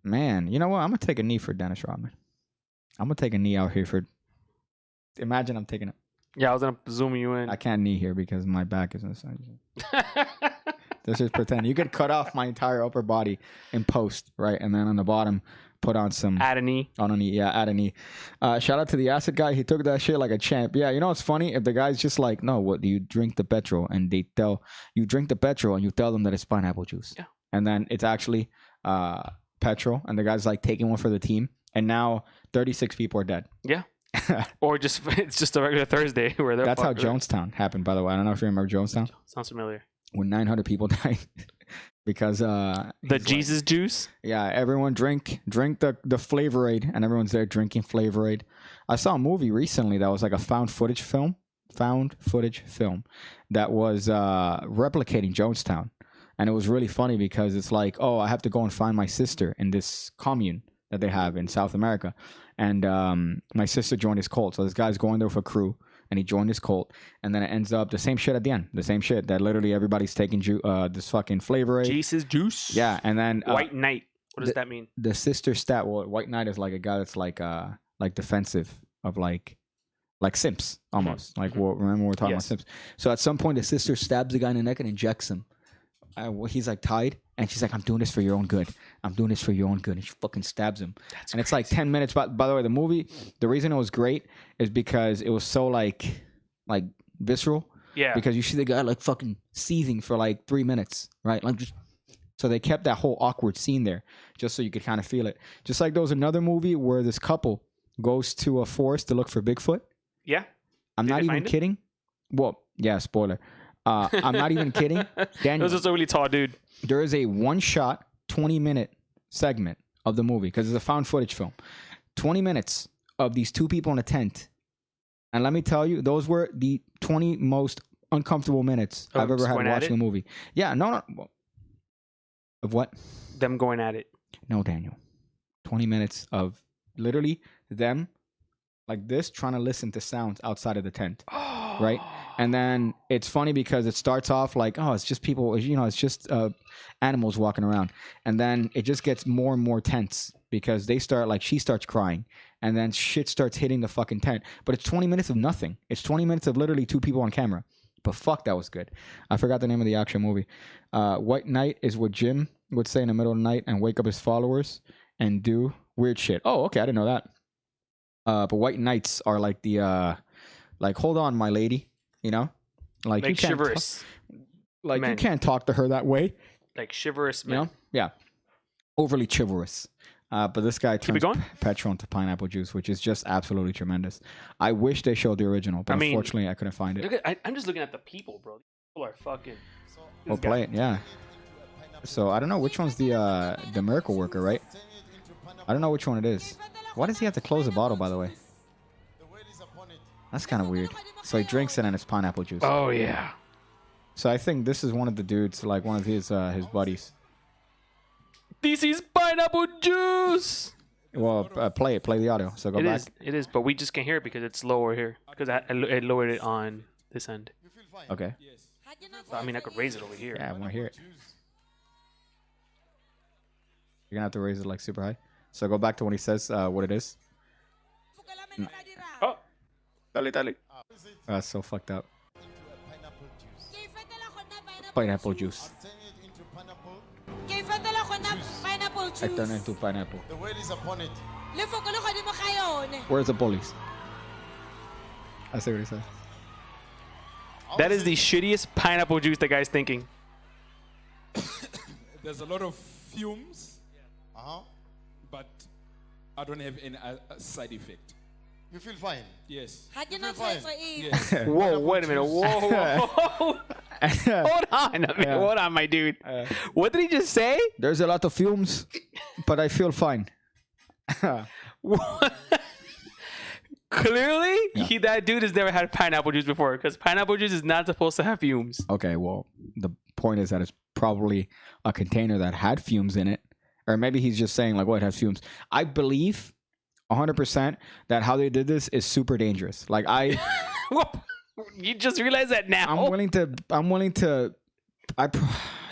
man. You know what? I'm gonna take a knee for Dennis Rodman. I'm gonna take a knee out here for. Imagine I'm taking a. Yeah, I was gonna zoom you in. I can't knee here because my back is on the side. Let's just pretend. You could cut off my entire upper body in post, right? And then on the bottom, put on some. Add a knee. On a knee, yeah, add a knee. Shout out to the acid guy. He took that shit like a champ. Yeah, you know what's funny? If the guy's just like, no, what do you drink the petrol? And they tell you drink the petrol and you tell them that it's pineapple juice. Yeah. And then it's actually petrol. And the guy's like taking one for the team. And now 36 people are dead. Yeah. Or just it's just a regular Thursday where they're. That's how fucked. Jonestown happened, by the way. I don't know if you remember Jonestown. Sounds familiar. When 900 people died. because The he's like, Jesus juice. yeah, everyone drink the Flavorade, and everyone's there drinking Flavorade. I saw a movie recently that was like a found footage film that was replicating Jonestown, and it was really funny because it's like, oh, I have to go and find my sister in this commune that they have in South America, and my sister joined his cult. So this guy's going there with a crew, and he joined his cult, and then it ends up the same shit at the end. The same shit that literally everybody's taking this fucking Flavorade. Jesus juice. Yeah, and then White Knight. What does that mean? the sister stat. Well, White Knight is like a guy that's like defensive of like simps almost. Like remember we were talking about Yes. simps. So at some point the sister stabs the guy in the neck and injects him. He's like tied, and she's like, "I'm doing this for your own good. I'm doing this for your own good." And she fucking stabs him. And it's like 10 minutes. But by the way, the movie, the reason it was great is because it was so like visceral. Yeah. Because you see the guy like fucking seething for like 3 minutes, right? Like just. So they kept that whole awkward scene there, just so you could kind of feel it. Just like there was another movie where this couple goes to a forest to look for Bigfoot. Yeah. I'm Did not they even find it? kidding. Well, yeah, spoiler. I'm not even kidding. That Daniel, was just a really tall dude. there is a one-shot, 20-minute segment of the movie because it's a found footage film. 20 minutes of these two people in a tent. And let me tell you, those were the 20 most uncomfortable minutes Of I've ever just had going at watching a it? movie. Yeah, no. Well, of what? Them going at it. No, Daniel. 20 minutes of literally them like this trying to listen to sounds outside of the tent. Right? And then it's funny because it starts off like, oh, it's just people, it's just animals walking around. And then it just gets more and more tense because she starts crying, and then shit starts hitting the fucking tent. But it's 20 minutes of nothing. It's 20 minutes of literally two people on camera. But fuck, that was good. I forgot the name of the actual movie. White Knight is what Jim would say in the middle of the night and wake up his followers and do weird shit. Oh, okay, I didn't know that. But White Knights are like the like, hold on, my lady, like you can't chivalrous. you men. can't talk to her that way, Like chivalrous you men. know? Yeah, overly chivalrous. But this guy it turns going? petrol into pineapple juice, which is just absolutely tremendous. I wish they showed the original, but I mean, unfortunately, I couldn't find it. Look at, I'm just looking at the people, bro. These people are fucking. Oh, play it, yeah. So I don't know which one's the miracle worker, right? I don't know which one it is. Why does he have to close the bottle, by the way? That's kind of weird. So he drinks it and it's pineapple juice. Oh yeah. So I think this is one of the dudes, like one of his buddies. This is pineapple juice. Well, play the audio. So go back. It is, but we just can't hear it because it's lower here. Because I lowered it on this end. Okay. So, I mean, I could raise it over here. Yeah, I want to hear it. You're gonna have to raise it like super high. So go back to when he says what it is. Oh, Dale. That's so fucked up. Pineapple juice. I turn into pineapple. The word is upon it. Where's the police? I see what he said. that is the shittiest pineapple juice the guy's thinking. There's a lot of fumes, Uh-huh. but I don't have any side effect. You feel fine. Yes. You feel fine. Yes. Whoa, wait a minute. Whoa. Hold on a minute. Yeah. Hold on, my dude. What did he just say? There's a lot of fumes, but I feel fine. Clearly, Yeah. that dude has never had pineapple juice before because pineapple juice is not supposed to have fumes. Okay, well, the point is that it's probably a container that had fumes in it. Or maybe he's just saying, like, what, it has fumes. I believe 100% that how they did this is super dangerous. Like, You just realized that now. I'm willing to,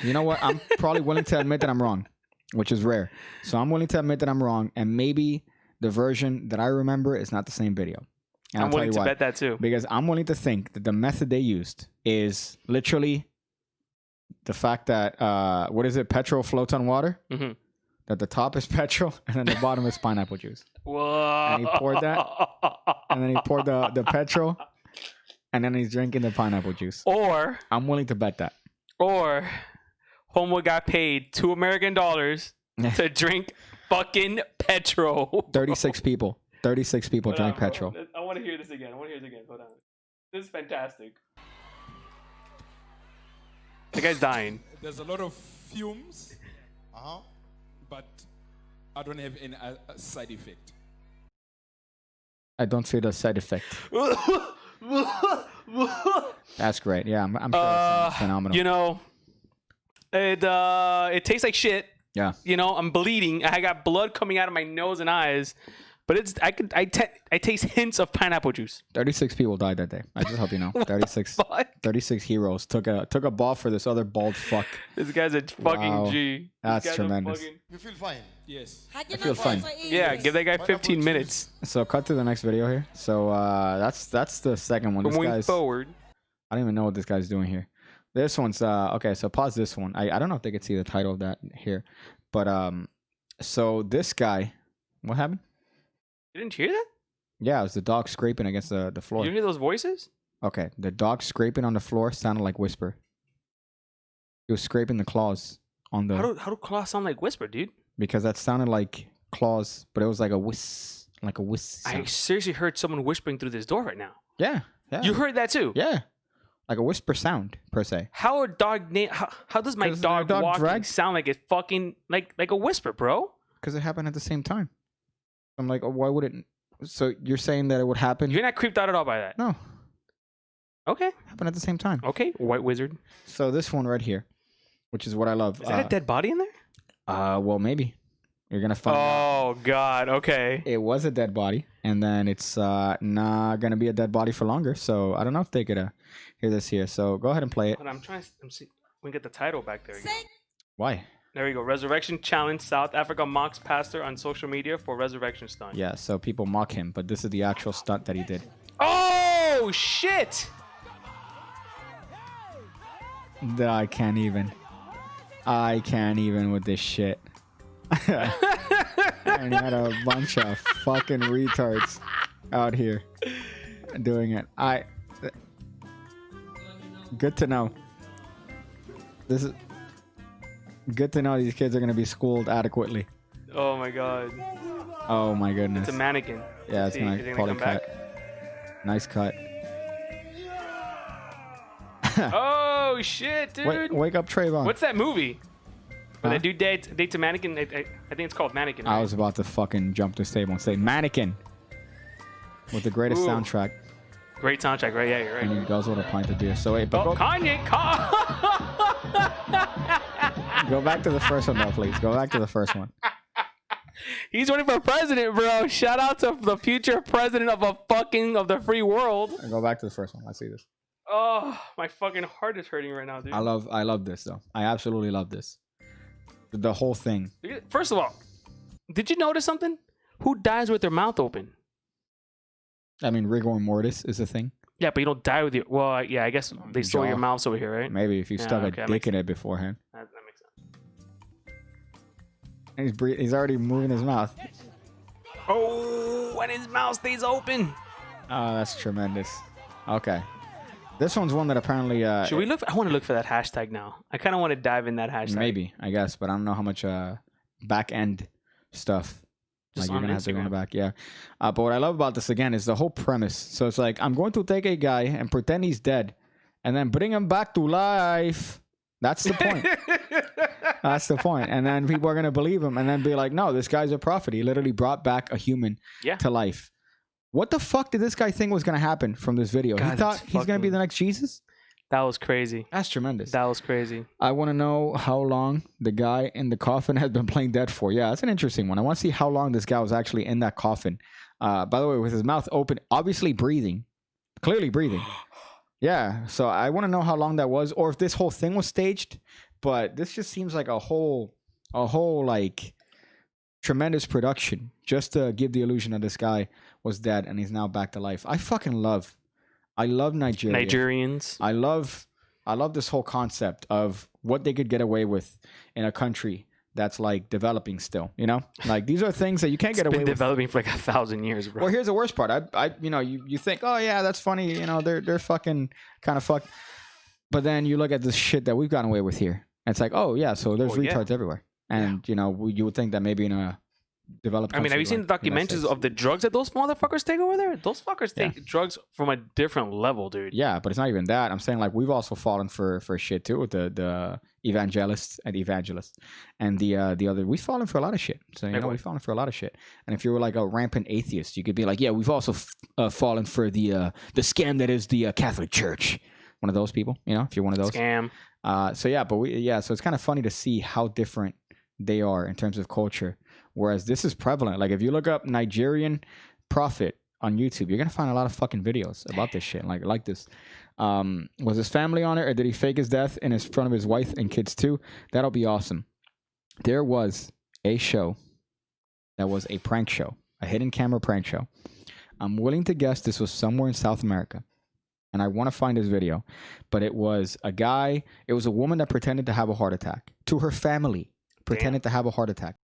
you know what? I'm probably willing to admit that I'm wrong, which is rare. So I'm willing to admit that I'm wrong. And maybe the version that I remember is not the same video. And I'm I'll tell willing you to why. bet that too. Because I'm willing to think that the method they used is literally the fact that, what is it? Petrol floats on water. Mhm. That the top is petrol and then the bottom is pineapple juice. Whoa. And he poured that, and then he poured the petrol, and then he's drinking the pineapple juice. Or I'm willing to bet that. Homo got paid $2 American to drink fucking petrol. 36 people. 36 people Hold drank on, bro. petrol. I want to hear this again. Hold on. This is fantastic. The guy's dying. There's a lot of fumes, Uh-huh. but I don't have any side effect. I don't see the side effect. That's great. Yeah, I'm sure that sounds phenomenal. You know, it tastes like shit. Yeah. You know, I'm bleeding. I got blood coming out of my nose and eyes. But I taste hints of pineapple juice. 36 people died that day. I just hope you know. 36, Fuck? 36 heroes took a ball for this other bald fuck. This guy's a fucking Wow. G. That's This guy's a tremendous. fucking- You feel fine? Yes. I feel fine. Yeah, give that guy Pineapple 15 juice. minutes. So cut to the next video here. So that's the second one. This Moving guy's forward. I don't even know what this guy's doing here. This one's okay, so pause this one. I don't know if they could see the title of that here. But so this guy, what happened? You didn't hear that? Yeah, it was the dog scraping against the floor. You didn't hear those voices? Okay, the dog scraping on the floor sounded like whisper. He was scraping the claws on the How do claws sound like whisper, dude? because that sounded like claws, but it was like a whiss, I sound. seriously heard someone whispering through this door right now. Yeah, yeah, You heard that too? yeah, like a whisper sound per se. How a dog name? How does my 'Cause dog, the dog walking dragged- sound like it fucking like a whisper, bro? Because it happened at the same time. I'm like, oh, why would it? So you're saying that it would happen? You're not creeped out at all by that. No, Okay. happened at the same time. Okay. White wizard. So this one right here, which is what I love. Is that a dead body in there? Well, maybe you're gonna find out. Oh God. Okay. It was a dead body, and then it's not gonna be a dead body for longer. So I don't know if they could hear this here. So go ahead and play it. But I'm trying. I'm see. We can get the title back there again. Why? There we go. Resurrection challenge. South Africa mocks pastor on social media for resurrection stunt. Yeah. So people mock him, but this is the actual stunt that he did. Oh shit! That I can't even with this shit. And you had a bunch of fucking retards out here doing it. Good to know. This is good to know these kids are gonna be schooled adequately. Oh my God. Oh my goodness. It's a mannequin. Yeah, it's See, gonna is it probably come back? cut. Nice cut. Oh shit, dude! Wake up, Trayvon. What's that movie? Where Huh? that dude dates a mannequin. I think it's called Mannequin. I right? was about to fucking jump this table and say mannequin with the greatest Ooh. soundtrack, Great soundtrack, right? Yeah, you're and right. he goes with a pint of beer. So wait, but Oh, Kanye! go back to the first one though, please. Go back to the first one. He's running for president, bro. Shout out to the future president of the free world. Go back to the first one. Let's see this. Oh, my fucking heart is hurting right now, dude. I love this though. I absolutely love this. The whole thing. First of all, did you notice something? Who dies with their mouth open? I mean, rigor mortis is a thing. Yeah, but you don't die with your. Well, yeah, I guess they store Jaw. your mouths over here, right? Maybe if you Yeah, stuck okay, a that dick makes in it beforehand. That makes sense. And he's already moving his mouth. Oh, and his mouth stays open. Oh, that's tremendous. Okay. This one's one that apparently Should we look? I want to look for that hashtag now. I kind of want to dive in that hashtag. maybe, I guess, but I don't know how much back end stuff. Just Like you're on gonna have to go in the Instagram. back, yeah. But what I love about this again is the whole premise. So it's like I'm going to take a guy and pretend he's dead, and then bring him back to life. That's the point. That's the point. And then people are gonna believe him, and then be like, "No, this guy's a prophet. He literally brought back a human Yeah. to life." What the fuck did this guy think was gonna happen from this video? God, He thought that's he's gonna be fucking- the next Jesus. That was crazy. That's tremendous. That was crazy. I want to know how long the guy in the coffin has been playing dead for. Yeah, that's an interesting one. I want to see how long this guy was actually in that coffin. By the way, with his mouth open, obviously breathing, clearly breathing. Yeah, so I want to know how long that was, or if this whole thing was staged. But this just seems like a whole like tremendous production just to give the illusion that this guy was dead and he's now back to life. I love Nigeria. Nigerians. I love this whole concept of what they could get away with in a country that's like developing still, you know? Like these are things that you can't get It's away been with. developing for like 1,000 years, bro. Well, here's the worst part. You think, "Oh yeah, that's funny, you know, they're fucking kind of fucked." But then you look at this shit that we've gotten away with here. And it's like, "Oh yeah, so there's Oh, yeah. retards everywhere." And you know, you would think that maybe in a developed. I mean, have you country seen the like United documentaries States. of the drugs that those motherfuckers take over there? Those fuckers take drugs from a different level, dude. Yeah, but it's not even that. I'm saying like we've also fallen for shit too with the evangelists and the other. We've fallen for a lot of shit. So you Like know what? we've fallen for a lot of shit. And if you were like a rampant atheist, you could be like, yeah, we've also fallen for the scam that is the Catholic Church. One of those people, you know, if you're one of those. Scam. So yeah, so it's kind of funny to see how different they are in terms of culture. Whereas this is prevalent. Like if you look up Nigerian prophet on YouTube, you're gonna find a lot of fucking videos about this shit. Like this. Was his family on it, or did he fake his death in front of his wife and kids too? That'll be awesome. There was a show that was a prank show, a hidden camera prank show. I'm willing to guess this was somewhere in South America. And I want to find this video, but it was a woman that pretended to have a heart attack to her family, pretended to have a heart attack.